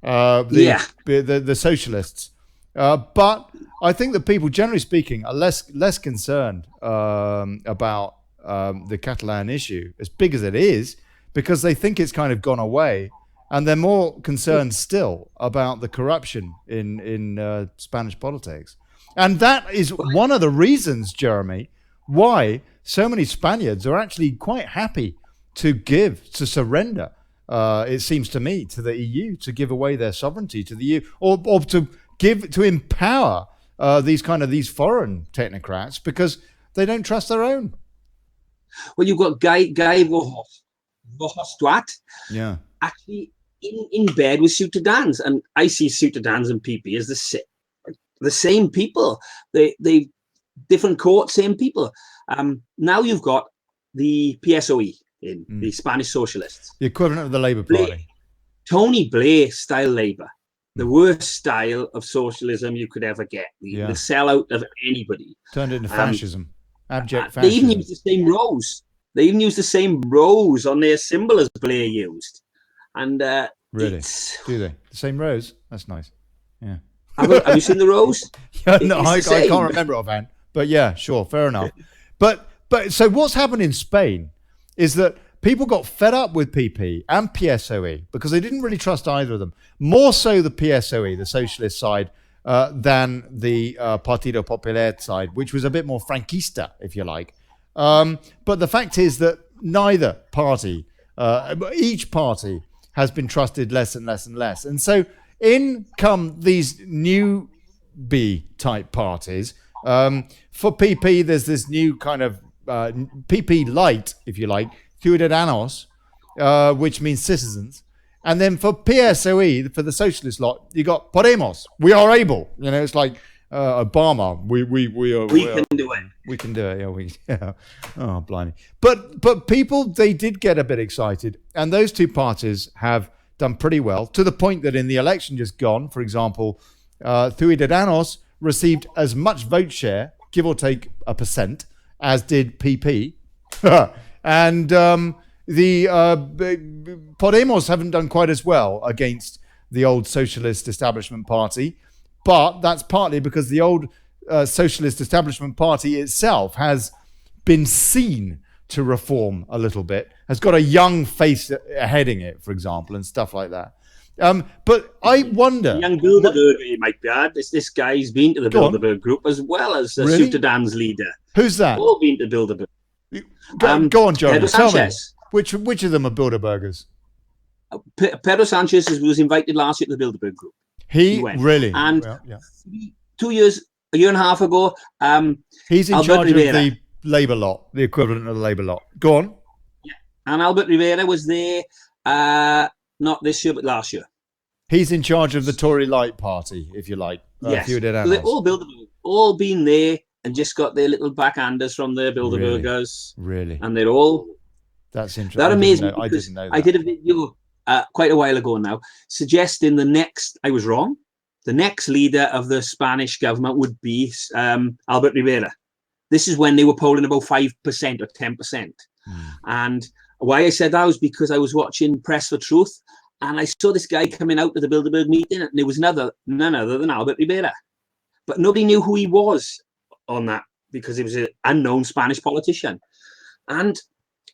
The socialists. But I think that people, generally speaking, are less concerned about the Catalan issue, as big as it is, because they think it's kind of gone away. And they're more concerned still about the corruption in Spanish politics. And that is one of the reasons, Jeremy, why so many Spaniards are actually quite happy to surrender, it seems to me, to the EU, to give away their sovereignty to the EU, or to empower these foreign technocrats, because they don't trust their own. Well, you've got Guy Verhofstadt, actually in bed with Ciutadans, and I see Ciutadans and PP as the same people. They different court, same people. Now you've got the PSOE in the Spanish Socialists, the equivalent of the Labour Party. Tony Blair style Labour, the worst style of socialism you could ever get. The sellout of anybody. Turned into fascism, abject fascism. They even used the same rose. They even used the same rose on their symbol as Blair used. And really, do they? The same rose? That's nice. Yeah. Have you seen the rose? No, I can't remember offhand. But yeah, sure, fair enough. But so what's happened in Spain is that people got fed up with PP and PSOE because they didn't really trust either of them. More so the PSOE, the socialist side, than the Partido Popular side, which was a bit more Franquista, if you like. But the fact is that neither party, each party, has been trusted less and less and less. And so in come these new B-type parties. For PP, there's this new kind of PP light, if you like, Ciudadanos, which means citizens. And then for PSOE, for the socialist lot, you got Podemos. We are able. You know, it's like Obama. We can do it. We can do it. Yeah. Oh, blimey. But people, they did get a bit excited, and those two parties have done pretty well, to the point that in the election just gone, for example, Ciudadanos received as much vote share, give or take 1%, as did PP. And the Podemos haven't done quite as well against the old socialist establishment party, but that's partly because the old socialist establishment party itself has been seen to reform a little bit, has got a young face heading it, for example, and stuff like that. But I wonder... Young Bilderberg, you might be add. This guy's been to the Bilderberg group as well as Really? Ciutadans leader. Who's that? All been to Bilderberg. Go on, Jeremy. Pedro Tell me. Sanchez. Which of them are Bilderbergers? Pedro Sanchez was invited last year to the Bilderberg group. He went. really? And Well, yeah. 2 years, a year and a half ago, He's in Albert charge Rivera. of the Labour lot, the equivalent of the Labour lot. Go on. And Albert Rivera was there, not this year, but last year. He's in charge of the Tory Light Party, if you like. Yes. Ciudadanos. They're all Bilderberg, all been there and just got their little backhanders from their Bilderbergers. Really? And they're all... That's interesting. That amazed me I because didn't know that. I did a video quite a while ago now, suggesting I was wrong, the next leader of the Spanish government would be Albert Rivera. This is when they were polling about 5% or 10%. And why I said that was because I was watching Press for Truth, and I saw this guy coming out to the Bilderberg meeting, and there was none other than Albert Rivera. But nobody knew who he was on that because he was an unknown Spanish politician. And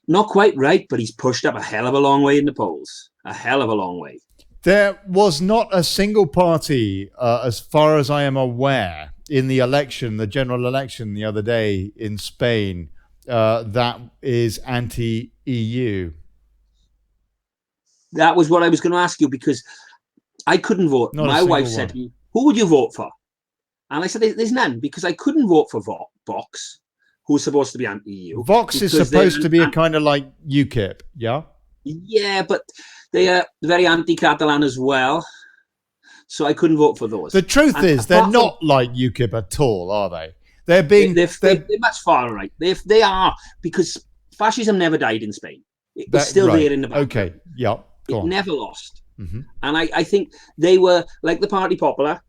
not quite right, but he's pushed up a hell of a long way in the polls. A hell of a long way. There was not a single party, as far as I am aware, in the election, the general election the other day in Spain, that is anti-EU. That was what I was going to ask you, because I couldn't vote. Not a My single wife said to me, who would you vote for? And I said, there's none, because I couldn't vote for Vox, who's supposed to be anti-EU. Vox is supposed to be a kind of like UKIP, yeah? Yeah, but they are very anti-Catalan as well. So I couldn't vote for those. The truth is, they're not like UKIP at all, are they? They're being... They're much far right. They are, because fascism never died in Spain. It was still there in the background. Okay, yeah, go on. It never lost. And I think they were, like the Party Popular,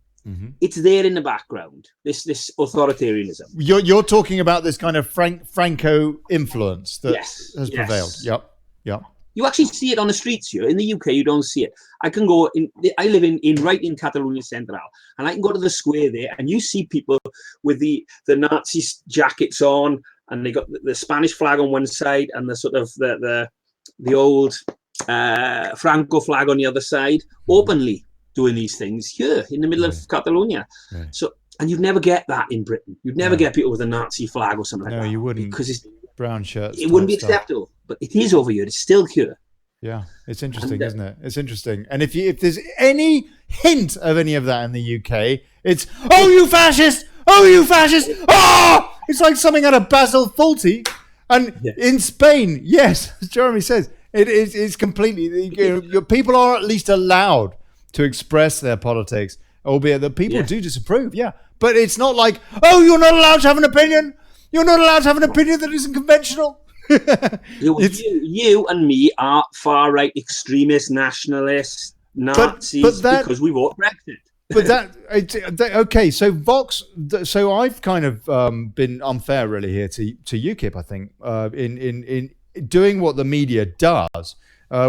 it's there in the background, this authoritarianism. You're talking about this kind of Franco influence that has prevailed. Yep. You actually see it on the streets here. In the UK, you don't see it. I can go I live right in Catalonia Central, and I can go to the square there, and you see people with the Nazi jackets on, and they got the Spanish flag on one side, and the sort of the old Franco flag on the other side, openly doing these things here in the middle of Catalonia. So And you'd never get that in Britain. You'd never get people with a Nazi flag or something like that. No, you wouldn't. Because Brown shirts. it wouldn't be stuff. acceptable. But it is over here. It's still here. Yeah, it's interesting, isn't it? It's interesting. And if there's any hint of any of that in the UK, it's, oh, you fascist! Oh, you fascist! Oh! It's like something out of Basil Fawlty. And in Spain, yes, as Jeremy says, it's completely, your people are at least allowed to express their politics, albeit that people do disapprove, But it's not like, oh, you're not allowed to have an opinion. You're not allowed to have an opinion that isn't conventional. You and me are far-right extremists, nationalists, Nazis, because we vote Brexit. But okay, so Vox, so I've kind of been unfair really here to UKIP, I think, in doing what the media does,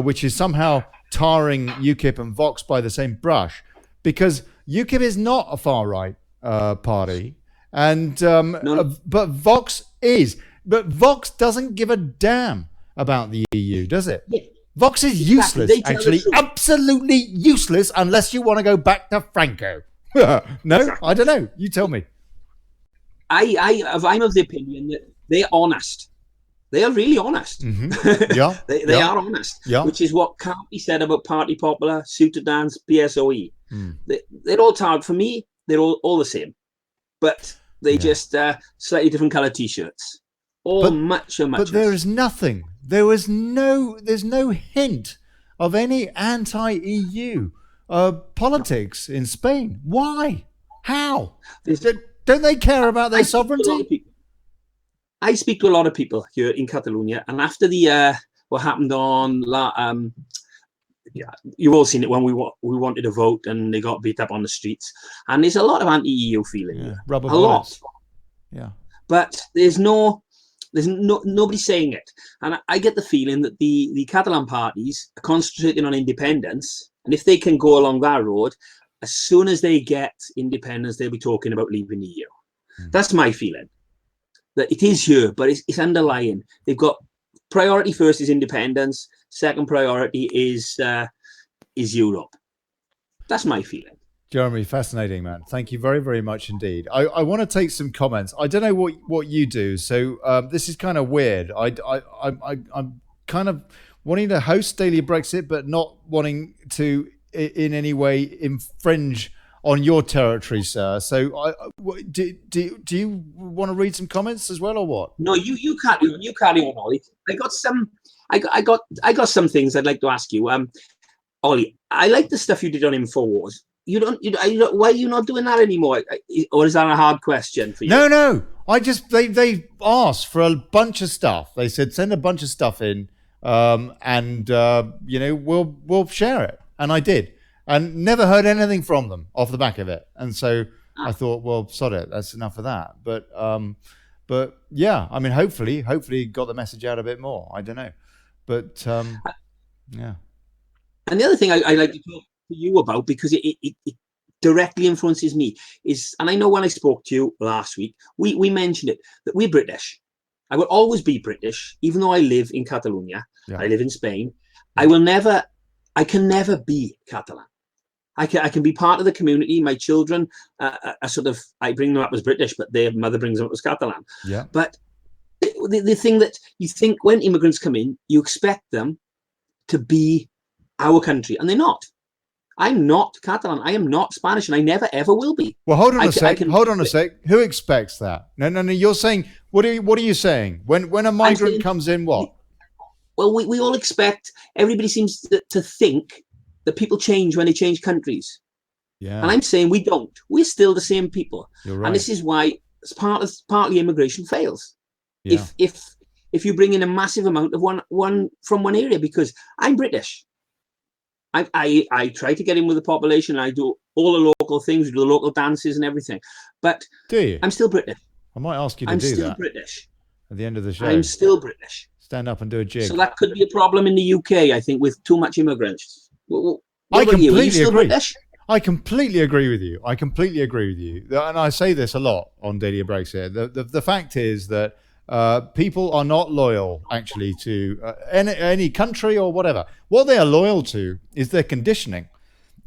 which is somehow tarring UKIP and Vox by the same brush, because UKIP is not a far-right party, and but Vox is. But Vox doesn't give a damn about the EU, does it? Yeah. Vox is useless, actually. Absolutely useless unless you want to go back to Franco. No? I don't know. You tell me. I'm of the opinion that they're honest. They are really honest. Mm-hmm. Yeah. they are honest. Yeah. Which is what can't be said about Party Popular, Ciutadans, PSOE. Mm. They're all tarred for me. They're all the same. But they just slightly different colour T-shirts. But there is nothing. There's no hint of any anti-EU politics in Spain. Why? How? Don't they care about their sovereignty? I speak to a lot of people here in Catalonia, and after the what happened on you've all seen it when we wanted to vote and they got beat up on the streets, and there's a lot of anti-EU feeling. Rubber bullets. Yeah, but there's nobody saying it, and I get the feeling that the Catalan parties are concentrating on independence, and if they can go along that road, as soon as they get independence, they'll be talking about leaving the EU. That's my feeling. That it is here, but it's underlying. They've got priority first is independence. Second priority is Europe. That's my feeling. Jeremy, fascinating, man. Thank you very, very much indeed. I want to take some comments. I don't know what you do, so this is kind of weird. I'm kind of wanting to host Daily Brexit, but not wanting to in any way infringe on your territory, sir. So do you want to read some comments as well, or what? No, you carry on. You carry on, Ollie. I got some things I'd like to ask you. Ollie, I like the stuff you did on InfoWars. Why are you not doing that anymore? Or is that a hard question for you? No. They asked for a bunch of stuff. They said send a bunch of stuff in, and we'll share it. And I did, and never heard anything from them off the back of it. And so I thought, well, sod it, that's enough of that. But yeah, I mean, hopefully got the message out a bit more. I don't know, but yeah. And the other thing I like to talk to you about, because it directly influences me, is, and I know when I spoke to you last week, we mentioned it, that we're British. I will always be British, even though I live in Catalonia. Yeah. I live in Spain. I can never be Catalan. I can be part of the community. My children are sort of, I bring them up as British, but their mother brings them up as Catalan. Yeah. But the thing that you think when immigrants come in, you expect them to be our country, and they're not. I'm not Catalan. I am not Spanish, and I never ever will be. Well, hold on a sec. Who expects that? No. You're saying, what are you saying? When a migrant comes in, what? Well, we all expect. Everybody seems to think that people change when they change countries. Yeah. And I'm saying we don't. We're still the same people. You're right. And this is why partly immigration fails. Yeah. If you bring in a massive amount of one from one area, because I'm British. I try to get in with the population. I do all the local things, do the local dances and everything. But do you? I'm still British. I might ask you to do that. I'm still British. At the end of the show. I'm still British. Stand up and do a jig. So that could be a problem in the UK, I think, with too much immigrants. I completely agree. British? I completely agree with you. And I say this a lot on Daily Brexit. The fact is that people are not loyal, actually, to any country or whatever. What they are loyal to is their conditioning.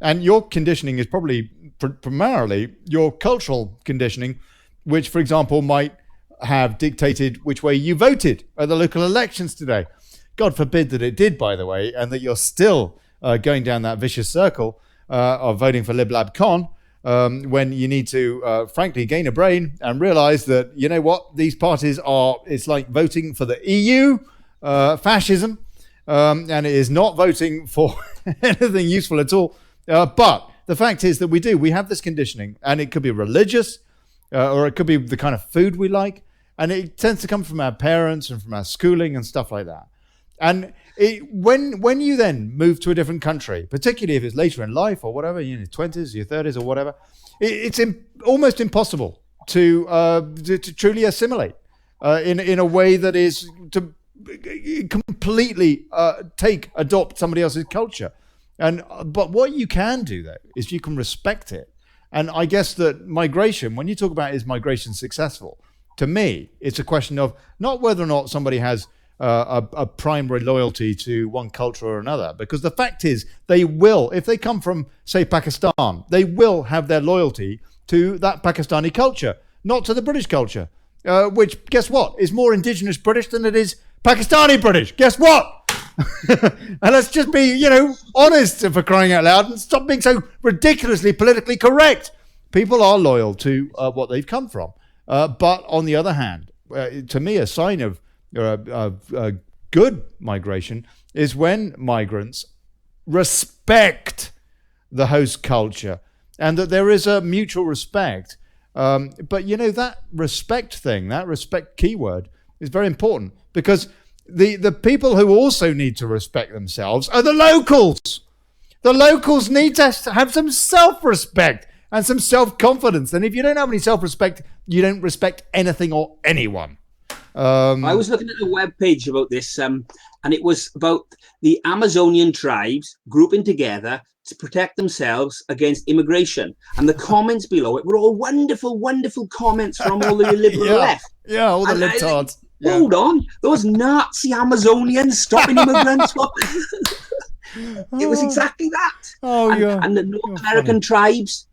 And your conditioning is probably primarily your cultural conditioning, which, for example, might have dictated which way you voted at the local elections today. God forbid that it did, by the way, and that you're still going down that vicious circle of voting for LibLabCon when you need to, frankly, gain a brain and realize that, you know what, these parties are, it's like voting for the EU, fascism, and it is not voting for anything useful at all. But the fact is that we have this conditioning, and it could be religious, or it could be the kind of food we like, and it tends to come from our parents and from our schooling and stuff like that. And when you then move to a different country, particularly if it's later in life or whatever, your 20s, your 30s or whatever, it's almost impossible to truly assimilate in a way that is to completely adopt somebody else's culture. But what you can do, though, is you can respect it. And I guess that migration, when you talk about is migration successful, to me, it's a question of not whether or not somebody has a primary loyalty to one culture or another, because the fact is they will, if they come from, say, Pakistan, they will have their loyalty to that Pakistani culture, not to the British culture, which, guess what, is more indigenous British than it is Pakistani British. Guess what? And let's just be, honest, for crying out loud, and stop being so ridiculously politically correct. People are loyal to what they've come from. But on the other hand, to me, a sign of good migration is when migrants respect the host culture and that there is a mutual respect. But, that respect thing, that respect keyword is very important, because the people who also need to respect themselves are the locals. The locals need to have some self-respect and some self-confidence. And if you don't have any self-respect, you don't respect anything or anyone. I was looking at a web page about this, and it was about the Amazonian tribes grouping together to protect themselves against immigration. And the comments below it were all wonderful, wonderful comments from all the liberal left. Yeah, all the libtards. Hold on, those Nazi Amazonians stopping immigrants. It was exactly that. And the North American tribes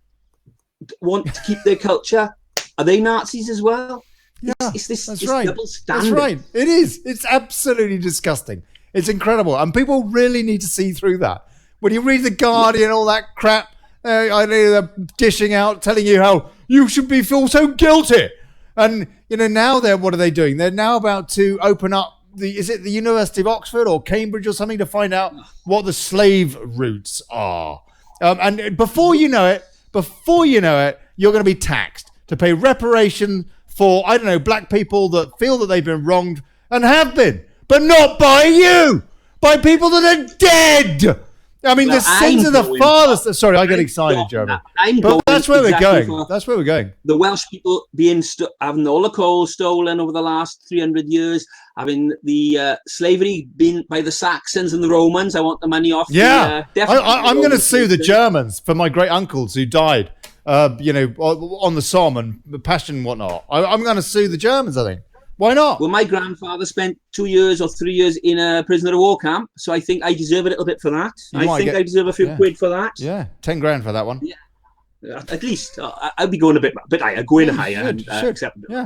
want to keep their culture. Are they Nazis as well? Yeah, it's this right. double standard. That's right. It is. It's absolutely disgusting. It's incredible. And people really need to see through that. When you read The Guardian, all that crap, I know they're dishing out, telling you how you should feel so guilty. And, now what are they doing? They're now about to open up is it the University of Oxford or Cambridge or something, to find out what the slave routes are. And before you know it, you're going to be taxed to pay reparation for, I don't know, black people that feel that they've been wronged and have been, but not by you, by people that are dead. I mean, the sins of the fathers. Sorry, I get excited, Jeremy. But that's where we're going. That's where we're going. The Welsh people having all the coal stolen over the last 300 years, having the slavery been by the Saxons and the Romans. I want the money off. Yeah, I'm going to sue the Germans for my great uncles who died, on the Somme and Passion and whatnot. I'm going to sue the Germans, I think. Why not? Well, my grandfather spent 2 years or 3 years in a prisoner of war camp, so I think I deserve a little bit for that. I deserve a few quid for that. Yeah, 10 grand for that one. Yeah, at least I'd be going a bit higher, going higher and acceptable. Yeah,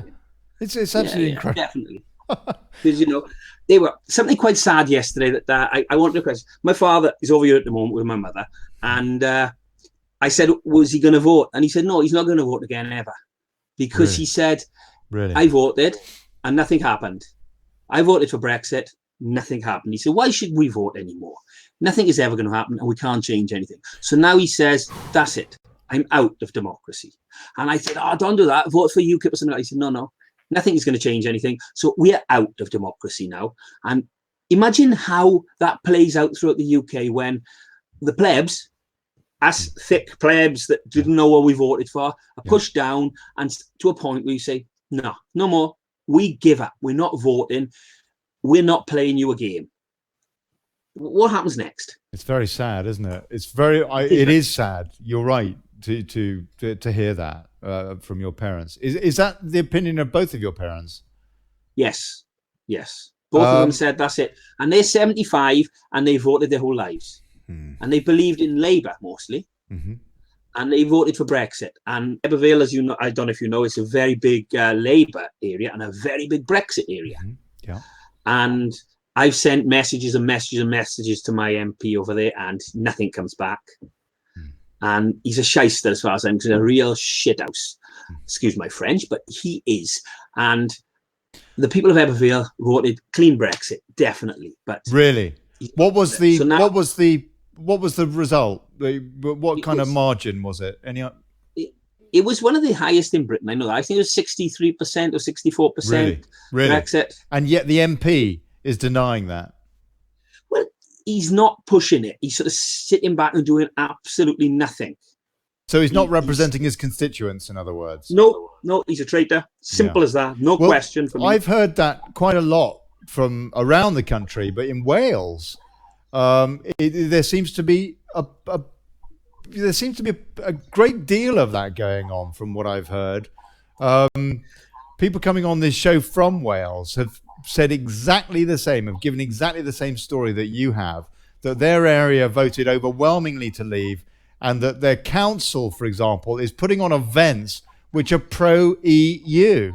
it's absolutely incredible. Definitely, because they were something quite sad yesterday that I wanted to question. My father is over here at the moment with my mother, and I said, "Was he going to vote?" And he said, "No, he's not going to vote again ever," because he said, "I voted." And nothing happened. I voted for Brexit. Nothing happened. He said, why should we vote anymore? Nothing is ever going to happen and we can't change anything. So now he says, that's it. I'm out of democracy. And I said, don't do that. Vote for UKIP or something. He said, no. Nothing is going to change anything. So we are out of democracy now. And imagine how that plays out throughout the UK when the plebs, us thick plebs that didn't know what we voted for, are pushed down and to a point where you say, no more. We give up. We're not voting. We're not playing you a game. What happens next? It's very sad, isn't it? It's very. It is sad. You're right to hear that from your parents. Is that the opinion of both of your parents? Yes. Both of them said that's it, and they're 75 and they voted their whole lives, and they believed in Labour mostly. and they voted for Brexit. And Ebervale, as you know, I don't know if you know, it's a very big Labour area and a very big Brexit area. Yeah. And I've sent messages and messages and messages to my MP over there, and nothing comes back. And he's a shyster as far as I'm concerned, a real shithouse. Excuse my French, but he is. And the people of Ebervale voted clean Brexit, definitely. But really, what was the so now, what was the result? What kind of margin was it? Any? It was one of the highest in Britain. I know that. I think it was 63% or 64%. Really? Brexit. And yet the MP is denying that. Well, he's not pushing it. He's sort of sitting back and doing absolutely nothing. So he's not representing his constituents, in other words. No, he's a traitor. Simple as that. No question for me. I've heard that quite a lot from around the country, but in Wales, there seems to be a great deal of that going on, from what I've heard. People coming on this show from Wales have said exactly the same, have given exactly the same story that you have, that their area voted overwhelmingly to leave, and that their council, for example, is putting on events which are pro-EU.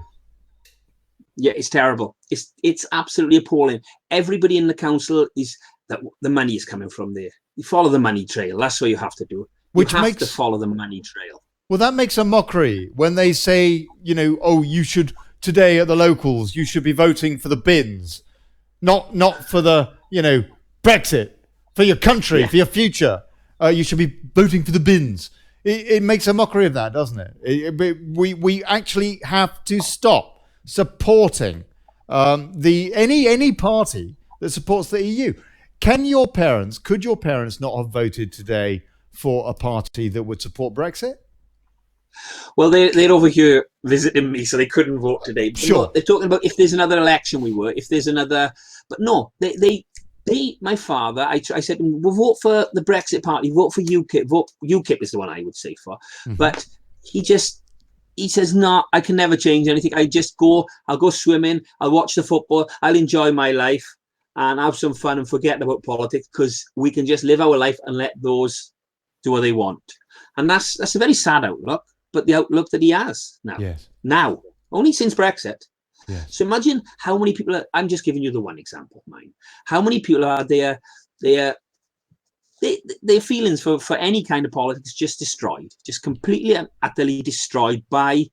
Yeah, it's terrible. It's absolutely appalling. Everybody in the council is that the money is coming from there. You follow the money trail. That's what you have to do. You have to follow the money trail. Well, that makes a mockery when they say, you should, today at the locals, you should be voting for the bins, not for the, Brexit, for your country, for your future. You should be voting for the bins. It makes a mockery of that, doesn't it? We actually have to stop supporting any party that supports the EU. Could your parents not have voted today for a party that would support Brexit? Well, they're over here visiting me, so they couldn't vote today. But sure. No, they're talking about if there's another election, if there's another. But no, my father, I said, we'll vote for the Brexit party, vote for UKIP. UKIP is the one I would say for. Mm-hmm. But he says, no, I can never change anything. I'll go swimming, I'll watch the football, I'll enjoy my life and have some fun and forget about politics, because we can just live our life and let those do what they want. And that's a very sad outlook, but the outlook that he has now. Yes. Now, only since Brexit. Yes. So imagine how many people are, I'm just giving you the one example of mine. How many people are there, their feelings for any kind of politics just destroyed, just completely and utterly destroyed by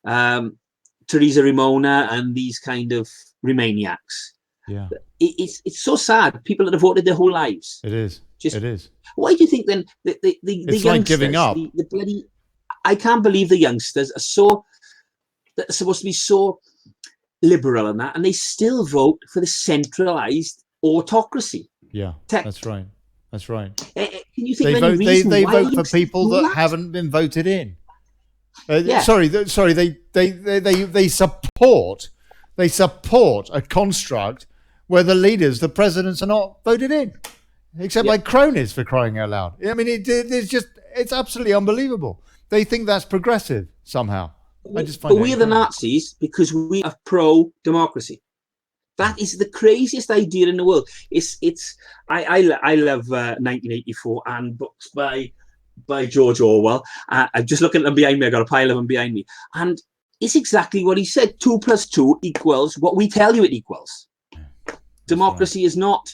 Theresa Ramona and these kind of Remainiacs. Yeah. It's so sad. People that have voted their whole lives. It is. It is. Why do you think then the it's youngsters, like giving up. The bloody, I can't believe the youngsters are supposed to be so liberal and that, and they still vote for the centralized autocracy. Yeah, that's right. That's right. Can you think they vote for people that haven't been voted in. Sorry. They support a construct where the leaders, the presidents, are not voted in, except by cronies, for crying out loud. I mean, it's absolutely unbelievable. They think that's progressive somehow. But we're the Nazis because we are pro-democracy. That is the craziest idea in the world. I love 1984 and books by George Orwell. I'm just looking at them behind me. I've got a pile of them behind me. And it's exactly what he said. 2 + 2 equals what we tell you it equals. Democracy is not.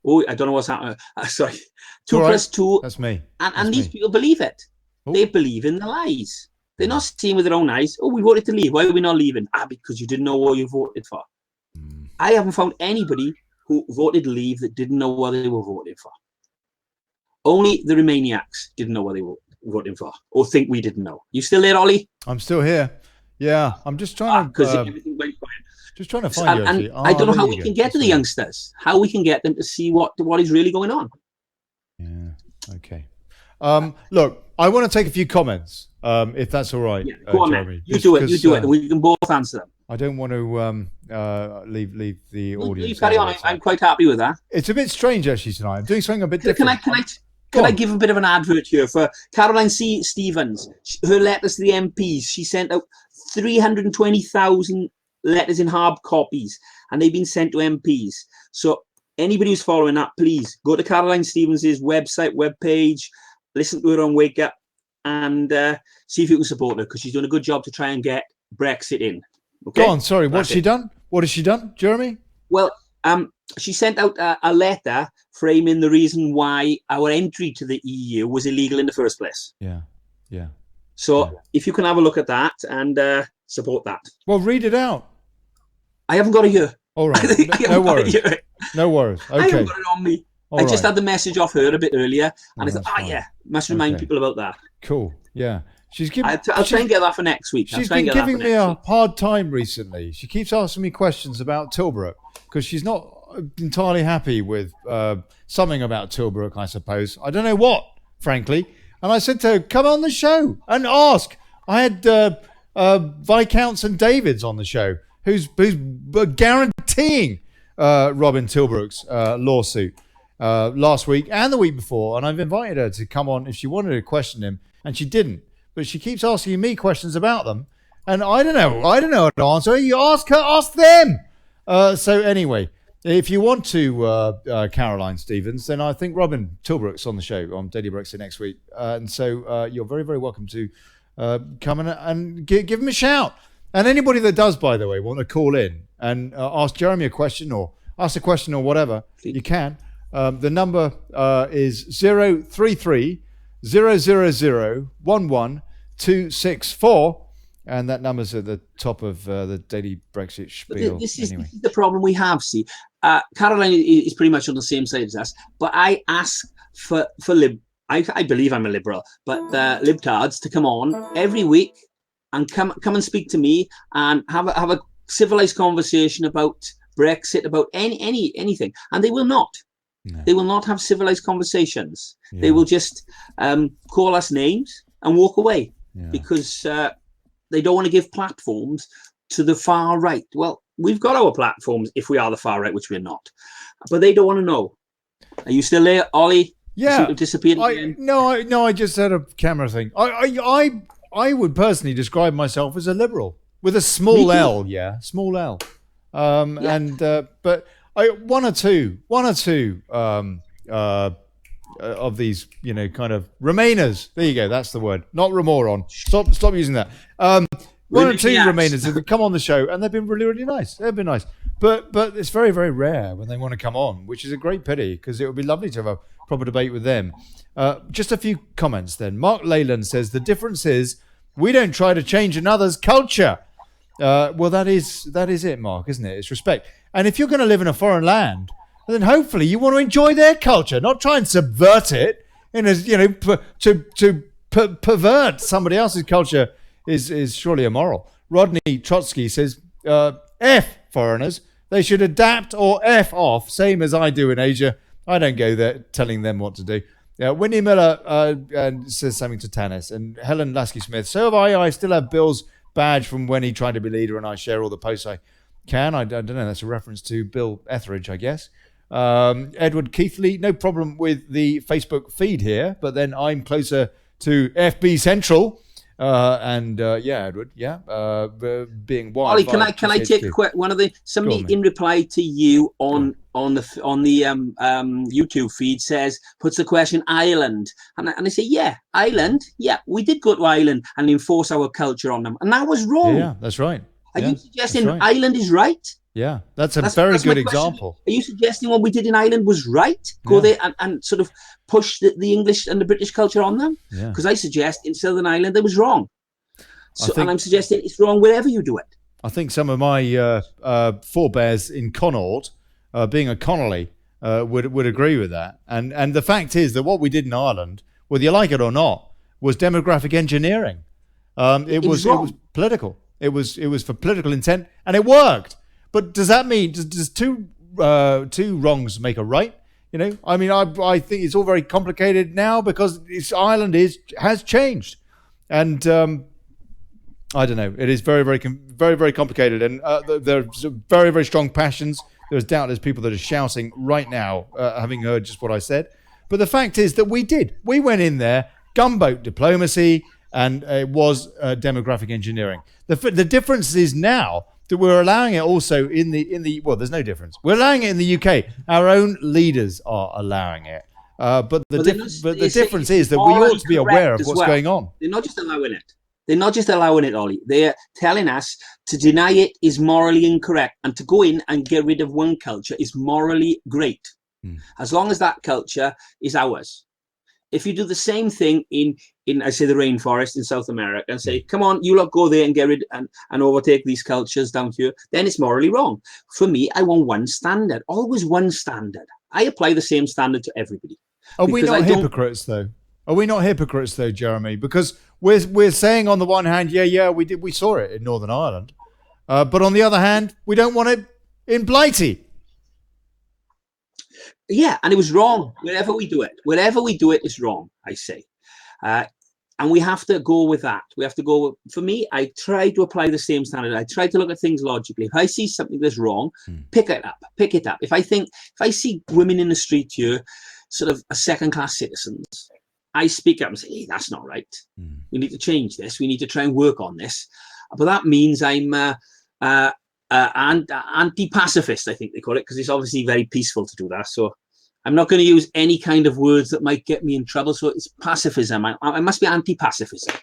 Oh, I don't know what's happening. Sorry. 2 + 2. That's me. And these people believe it. Ooh. They believe in the lies. They're not seeing with their own eyes. Oh, we voted to leave. Why are we not leaving? Because you didn't know what you voted for. I haven't found anybody who voted leave that didn't know what they were voting for. Only the Remainiacs didn't know what they were voting for, or think we didn't know. You still there, Ollie? I'm still here. Yeah, I'm just trying to everything went quiet. Just trying to find you. And I don't know how we can get to the youngsters. How we can get them to see what is really going on. Yeah. Okay. Look, I want to take a few comments, if that's all right. Yeah, go on, Jeremy. You do it. We can both answer them. I don't want to leave the audience. You carry on. I'm quite happy with that. It's a bit strange actually tonight. I'm doing something a bit different. Can I give a bit of an advert here for Caroline C. Stevens? Her letters to the MPs. She sent out 320,000 letters in hard copies, and they've been sent to MPs. So anybody who's following that, please go to Caroline Stevens's website, webpage, listen to her on Wake Up, and see if you can support her, because she's doing a good job to try and get Brexit in. Okay? Go on, sorry, what's she done? What has she done, Jeremy? Well, she sent out a letter framing the reason why our entry to the EU was illegal in the first place. Yeah. So if you can have a look at that and support that. Well, read it out. I haven't got it here. All right, no worries. No worries. I Okay. haven't got it on me. All I just right. had the message off her a bit earlier, and I that's thought, fine. must remind Okay. people about that. Cool. Yeah. She's giving. I'll try and get that for next week. She's been giving me a hard time recently. She keeps asking me questions about Tilbrook because she's not entirely happy with something about Tilbrook, I suppose. I don't know what, frankly. And I said to her, come on the show and ask. I had Viscounts and Davids on the show who's guaranteeing Robin Tilbrook's lawsuit last week and the week before. And I've invited her to come on if she wanted to question him, and she didn't. But she keeps asking me questions about them, and I don't know how to answer. You ask her, ask them. So anyway, if you want to, Caroline Stevens, then I think Robin Tilbrook's on the show on Daily Brexit next week, and so you're very, very welcome to come and give him a shout. And anybody that does, by the way, want to call in and ask Jeremy a question or ask a question or whatever, you can. The number is 033 000 11264, and that number's at the top of the Daily Brexit spiel. This is the problem we have. See, Caroline is pretty much on the same side as us, but I ask for I believe I'm a liberal, but Libtards to come on every week and come and speak to me and have a civilized conversation about Brexit, about anything, and they will not. No. They will not have civilized conversations. Yeah. They will just call us names and walk away because they don't want to give platforms to the far right. Well, we've got our platforms if we are the far right, which we're not. But they don't want to know. Are you still there, Ollie? Yeah. Disappeared again? No, I just had a camera thing. I would personally describe myself as a liberal with a small L. Yeah, small L. And but. One or two of these, kind of Remainers. There you go. That's the word. Not Remoron. Stop using that. One or two Remainers have come on the show, and they've been really, really nice. They've been nice. But it's very, very rare when they want to come on, which is a great pity because it would be lovely to have a proper debate with them. Just a few comments then. Mark Leyland says the difference is we don't try to change another's culture. Well, that is it, Mark, isn't it? It's respect. And if you're going to live in a foreign land, then hopefully you want to enjoy their culture, not try and subvert it. To pervert somebody else's culture is surely immoral. Rodney Trotsky says, F foreigners, they should adapt or F off, same as I do in Asia. I don't go there telling them what to do. Winnie Miller says something to Tanis, and Helen Lasky-Smith. So have I. I still have Bill's badge from when he tried to be leader, and I share all the posts I can. I don't know. That's a reference to Bill Etheridge, I guess. Edward Keithley, no problem with the Facebook feed here, but then I'm closer to FB Central. Edward, being wild. Ollie, can I take one of the somebody in reply to you on the YouTube feed puts the question Ireland, and I say Ireland, we did go to Ireland and enforce our culture on them, and that was wrong. Yeah, that's right. Are you suggesting Ireland is right? Yeah, that's a very good example. Are you suggesting what we did in Ireland was right? Go there and sort of push the English and the British culture on them? Because I suggest in Southern Ireland it was wrong. And I'm suggesting it's wrong wherever you do it. I think some of my forebears in Connaught, being a Connelly, would agree with that. And the fact is that what we did in Ireland, whether you like it or not, was demographic engineering. It was political. It was for political intent, and it worked. But does that mean does two wrongs make a right? I think it's all very complicated now because Ireland has changed, and I don't know. It is very, very, very, very complicated, and there's very, very strong passions. There's doubtless people that are shouting right now, having heard just what I said. But the fact is that we went in there, gunboat diplomacy, and it was demographic engineering. The difference is now that we're allowing it also in the there's no difference. We're allowing it in the UK. Our own leaders are allowing it. But the But the difference is that we ought to be aware of what's going on. They're not just allowing it. They're not just allowing it, Ollie. They're telling us to deny it is morally incorrect, and to go in and get rid of one culture is morally great, as long as that culture is ours. If you do the same thing in I say the rainforest in South America and say, come on, you lot go there and get rid and overtake these cultures down here, then it's morally wrong. For me, I want one standard, always one standard. I apply the same standard to everybody. Are we not hypocrites though? Are we not hypocrites though, Jeremy? Because we're saying on the one hand, we saw it in Northern Ireland, but on the other hand, we don't want it in Blighty. Yeah, and it was wrong. Wherever we do it is wrong, I say. And we have to go with that. We have to go. For me, I try to apply the same standard. I try to look at things logically. If I see something that's wrong, pick it up. If I see women in the street here, sort of a second-class citizens, I speak up and say, hey, that's not right. We need to change this. We need to try and work on this. But that means I'm anti-pacifist, I think they call it, because it's obviously very peaceful to do that. So I'm not going to use any kind of words that might get me in trouble. So it's pacifism. I must be anti-pacifism.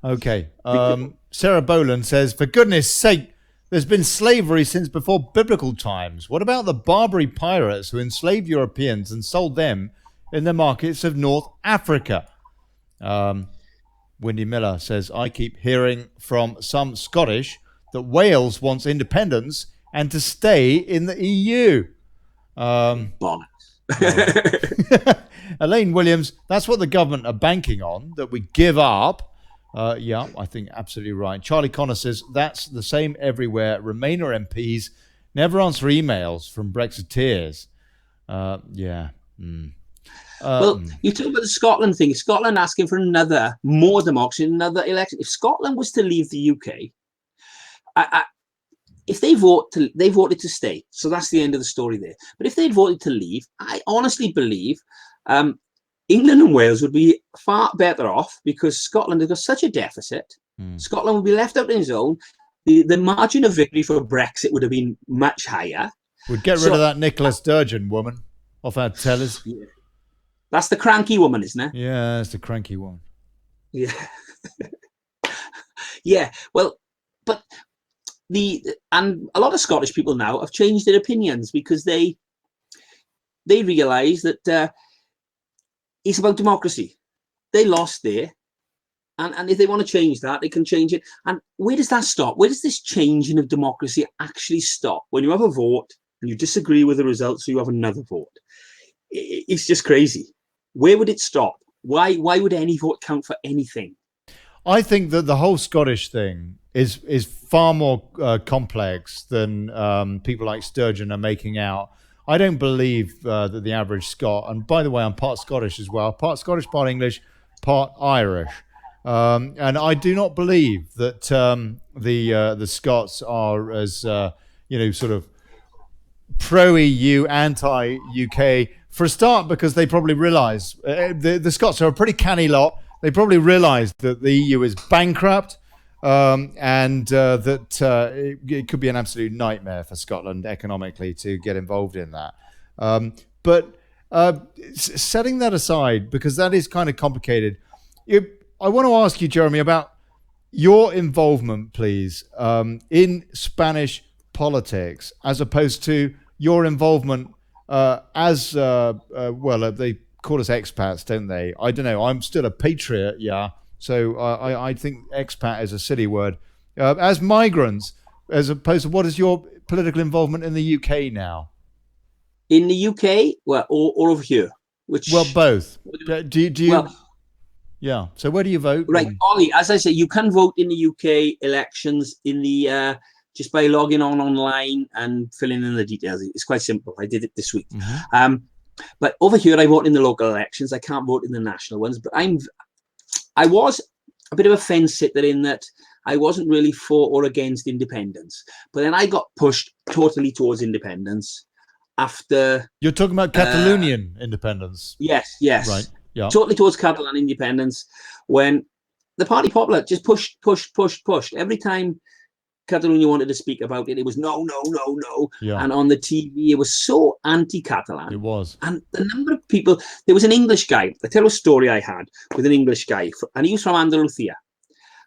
Okay. Sarah Boland says, for goodness sake, there's been slavery since before biblical times. What about the Barbary pirates who enslaved Europeans and sold them in the markets of North Africa? Wendy Miller says, I keep hearing from some Scottish that Wales wants independence and to stay in the EU. Bollocks. Elaine Williams, that's what the government are banking on, that we give up. Yeah, I think absolutely right. Charlie Connor says, that's the same everywhere. Remainer MPs never answer emails from Brexiteers. Yeah. Well, you talk about the Scotland thing. Scotland asking for more democracy, another election. If Scotland was to leave the UK, if they voted to stay. So that's the end of the story there. But if they'd voted to leave, I honestly believe England and Wales would be far better off, because Scotland has got such a deficit. Scotland would be left out on its own. The margin of victory for Brexit would have been much higher. We'd get rid of that Nicola Sturgeon woman off our tellers. Yeah. That's the cranky woman, isn't it? Yeah, that's the cranky one. Yeah. Yeah. Well, but and a lot of Scottish people now have changed their opinions, because they realise that it's about democracy. They lost there. And if they want to change that, they can change it. And where does that stop? Where does this changing of democracy actually stop? When you have a vote and you disagree with the results, so you have another vote. It's just crazy. Where would it stop? Why would any vote count for anything? I think that the whole Scottish thing is far more complex than people like Sturgeon are making out. I don't believe that the average Scot, and by the way, I'm part Scottish as well, part Scottish, part English, part Irish. And I do not believe that the Scots are as sort of pro-EU, anti-UK. For a start, because they probably realise the Scots are a pretty canny lot. They probably realise that the EU is bankrupt, and that it could be an absolute nightmare for Scotland economically to get involved in that. But setting that aside, because that is kind of complicated, I want to ask you, Jeremy, about your involvement, please, in Spanish politics, as opposed to your involvement as they call us expats, don't they? I don't know. I'm still a patriot, yeah. So I think expat is a silly word. As migrants, as opposed to, what is your political involvement in the UK now? In the UK, well, or over here? Well, both. Do you? Well, yeah. So where do you vote? Right, Ollie. As I say, you can vote in the UK elections in the just by logging on online and filling in the details. It's quite simple. I did it this week. Mm-hmm. But over here, I vote in the local elections. I can't vote in the national ones. But I was a bit of a fence sitter in that I wasn't really for or against independence. But then I got pushed totally towards independence after. You're talking about Catalonian independence? Yes. Right. Yeah. Totally towards Catalan independence, when the Party Popular just pushed. Every time Catalonia wanted to speak about it, it was no, no, no, no. Yeah. And on the TV, it was so anti-Catalan. It was. And the number of people, there was an English guy. I tell a story I had with an English guy, and he was from Andalusia.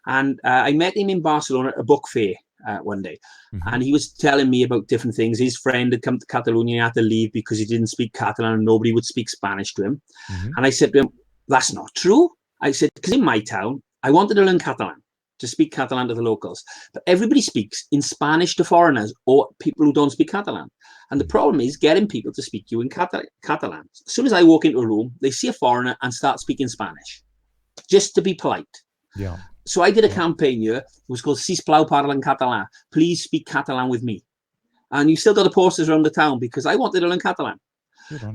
And I met him in Barcelona at a book fair one day. And he was telling me about different things. His friend had come to Catalonia and had to leave because he didn't speak Catalan and nobody would speak Spanish to him. And I said to him, that's not true. I said, because in my town, I wanted to learn Catalan, to speak Catalan to the locals. But everybody speaks in Spanish to foreigners or people who don't speak Catalan. And the problem is getting people to speak to you in Catalan. As soon as I walk into a room, they see a foreigner and start speaking Spanish, just to be polite. Yeah. So I did a campaign here. It was called Sisplau parlen Catalan. Please speak Catalan with me. And you still got the posters around the town because I wanted to learn Catalan.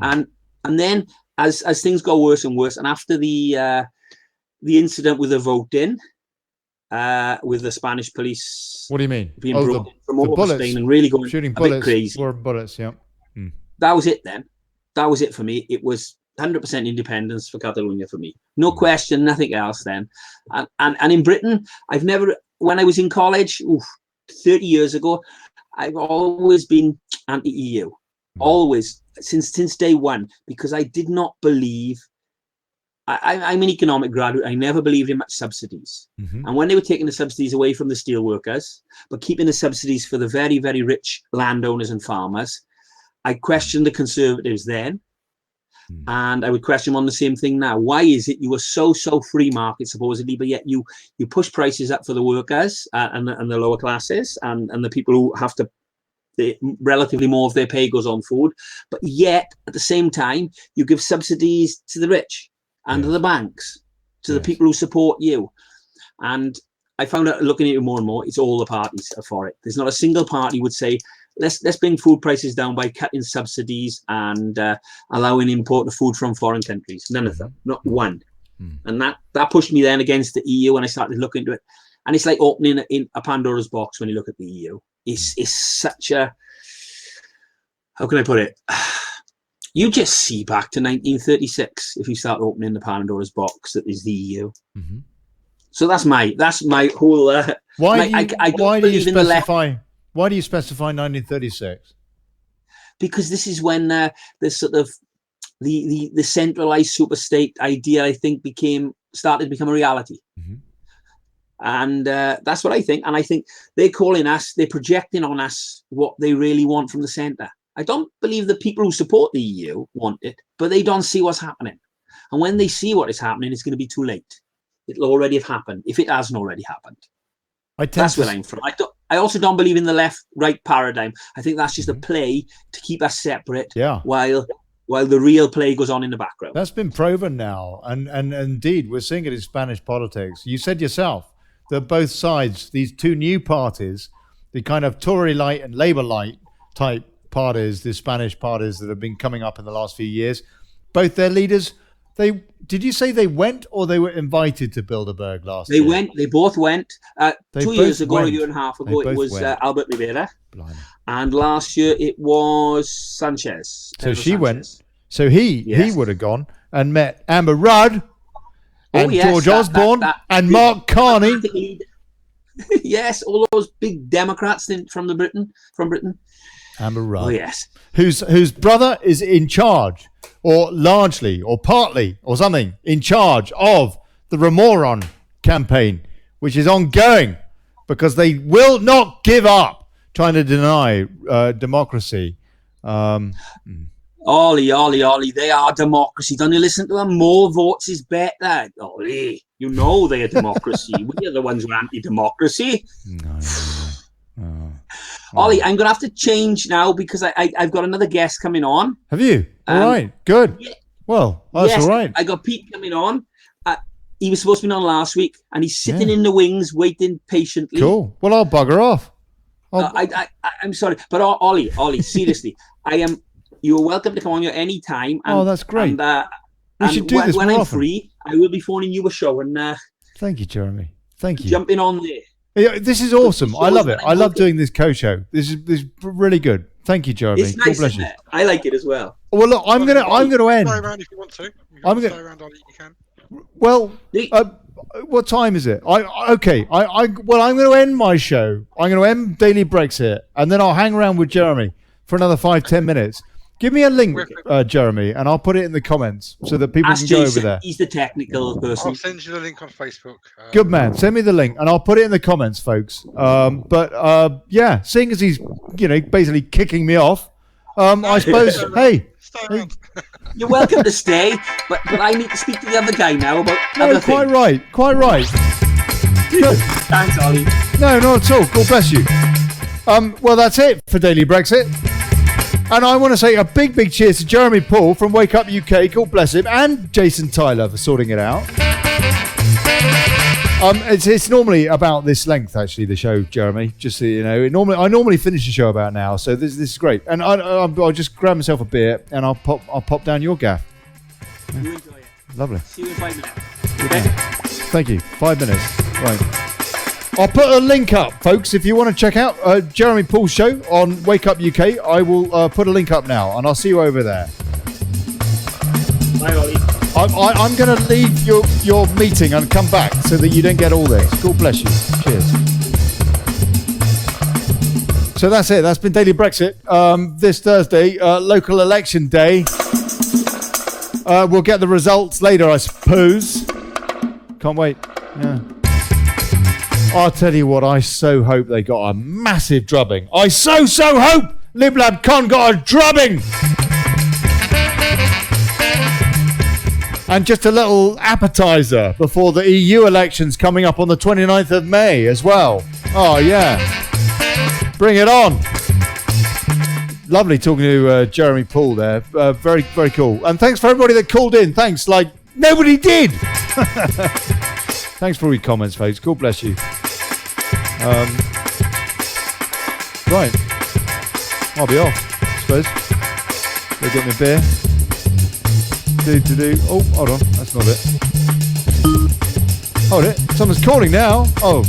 And then as things got worse and worse, and after the incident with the voting, with the Spanish police, What do you mean? being brought in from all over bullets, Spain and really going shooting a bullets, bit crazy. or bullets, yeah. That was it then. That was it for me. It was 100% independence for Catalonia for me. No question, nothing else then. And in Britain, I've never, when I was in college, 30 years ago, I've always been anti-EU. Always, since day one, because I did not believe, I'm an economic graduate, I never believed in much subsidies. And when they were taking the subsidies away from the steel workers, but keeping the subsidies for the very, very rich landowners and farmers, I questioned the Conservatives then. And I would question them on the same thing now. Why is it you are so free market supposedly, but yet you push prices up for the workers and the lower classes and the people who have to, relatively more of their pay goes on food, but yet at the same time you give subsidies to the rich and to the banks, to the people who support you. And I found out looking at it more and more, it's all the parties are for it. There's not a single party would say, let's bring food prices down by cutting subsidies and allowing import of food from foreign countries. None of them, not one. And that pushed me then against the EU, and I started looking into it. And it's like opening a Pandora's box when you look at the EU. It's such a, how can I put it? You just see back to 1936 if you start opening the Pandora's box that is the EU. So that's my whole. Why do you specify 1936? Because this is when the sort of the centralized super state idea, I think, started to become a reality. And that's what I think. And I think they're projecting on us what they really want from the centre. I don't believe the people who support the EU want it, but they don't see what's happening. And when they see what is happening, it's going to be too late. It'll already have happened, if it hasn't already happened. That's where I'm from. I also don't believe in the left-right paradigm. I think that's just a play to keep us separate while the real play goes on in the background. That's been proven now. And indeed, we're seeing it in Spanish politics. You said yourself that both sides, these two new parties, the kind of Tory light and Labour light type parties, the Spanish parties that have been coming up in the last few years, both their leaders, did you say they went or they were invited to Bilderberg last year? They both went. 2 years ago, a year and a half ago, it was Albert Rivera. Blimey. And last year it was Sanchez. So she went. So he would have gone and met Amber Rudd and George Osborne and Mark Carney. Yes, all those big Democrats from Britain. Amber Rudd. Oh yes. Whose brother is in charge, or largely, or partly, or something, in charge of the Remoron campaign, which is ongoing because they will not give up trying to deny democracy. Olly, they are democracy. Don't you listen to them? More votes is better. Olly, you know they are democracy. We are the ones who are anti-democracy. No. Olly, I'm going to have to change now because I've got another guest coming on. Have you? All right, good. Yeah. Well, that's all right. I got Pete coming on. He was supposed to be on last week, and he's sitting in the wings waiting patiently. Cool. Well, I'll bugger off. I'm sorry, but Olly, seriously, you're welcome to come on here any time. That's great. We should do this when more I'm often. free. I will be phoning you a show and. Thank you, Jeremy. Thank you. Jumping on there. Yeah, this is awesome. I love it. I love doing this co-show. This is really good. Thank you, Jeremy. It's nice, God bless you. I like it as well. Well, look, I'm gonna end. Stay around if you want to. Stay around, Olly, you can. Well, what time is it? Well, I'm going to end my show. I'm going to end Daily Brexit, and then I'll hang around with Jeremy for another 5-10 minutes. Give me a link, Jeremy, and I'll put it in the comments so that people Ask can go Jason, over there. He's the technical person. I'll send you the link on Facebook. Good man. Send me the link, and I'll put it in the comments, folks. Yeah, seeing as he's, basically kicking me off, I suppose, hey. Stay around. You're welcome to stay, but I need to speak to the other guy now about No, other quite things. right. Thanks, Ollie. No, not at all. God bless you. Well, that's it for Daily Brexit. And I want to say a big cheers to Jeremy Poole from Wake Up UK, God bless him, and Jason Tyler for sorting it out. It's normally about this length, actually, the show, Jeremy. Just so you know, I normally finish the show about now, so this is great. And I'll just grab myself a beer and I'll pop down your gaff. You enjoy it. Lovely. See you in 5 minutes. Okay? Thank you. 5 minutes. Right. I'll put a link up, folks. If you want to check out Jeremy Poole's show on Wake Up UK, I will put a link up now, and I'll see you over there. Bye, Ollie. I'm going to leave your meeting and come back so that you don't get all this. God bless you. Cheers. So that's it. That's been Daily Brexit. This Thursday, local election day. We'll get the results later, I suppose. Can't wait. Yeah. I'll tell you what, I so hope they got a massive drubbing. I so hope EULibLabCon got a drubbing. And just a little appetizer before the EU elections coming up on the 29th of May as well. Oh, yeah. Bring it on. Lovely talking to Jeremy Poole there. Very, very cool. And thanks for everybody that called in. Thanks, like nobody did. Thanks for all your comments, folks. God bless you. Right. I'll be off, I suppose. Go get me a beer. Do. Oh, hold on. That's not it. Hold it. Someone's calling now. Oh,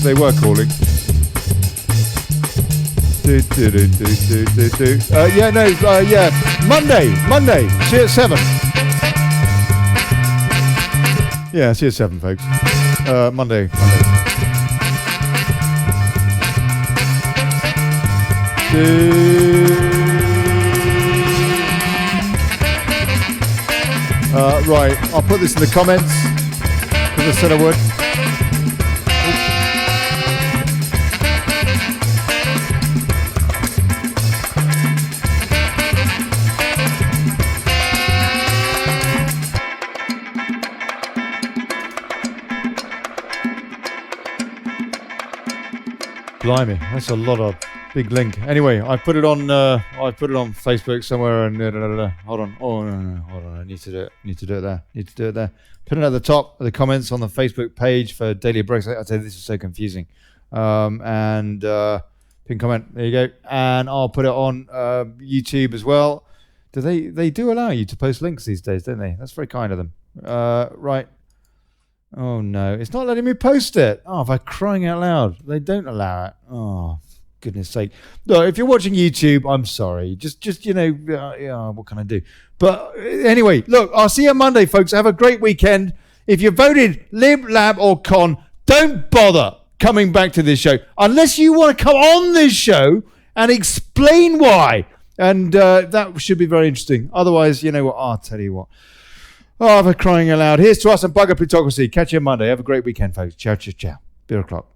they were calling. Do. Yeah. Monday. See you at 7. Yeah, see you at 7, folks. Monday. Right, I'll put this in the comments because I said I would. Blimey, that's a lot of big link. Anyway, I put it on Facebook somewhere and hold on. Oh no, hold on. I need to do it there. Put it at the top of the comments on the Facebook page for Daily Brexit. I tell you, this is so confusing. And pin comment. There you go. And I'll put it on YouTube as well. They do allow you to post links these days, don't they? That's very kind of them. Right. Oh no, it's not letting me post it. Oh, if I'm crying out loud, they don't allow it. Oh, goodness sake. Look, if you're watching YouTube, I'm sorry. Just what can I do? But anyway, look, I'll see you on Monday, folks. Have a great weekend. If you voted Lib, Lab or Con, don't bother coming back to this show unless you want to come on this show and explain why. And that should be very interesting. Otherwise, you know what? I'll tell you what. Oh, for crying aloud. Here's to us and bugger plutocracy. Catch you on Monday. Have a great weekend, folks. Ciao. Beer o'clock.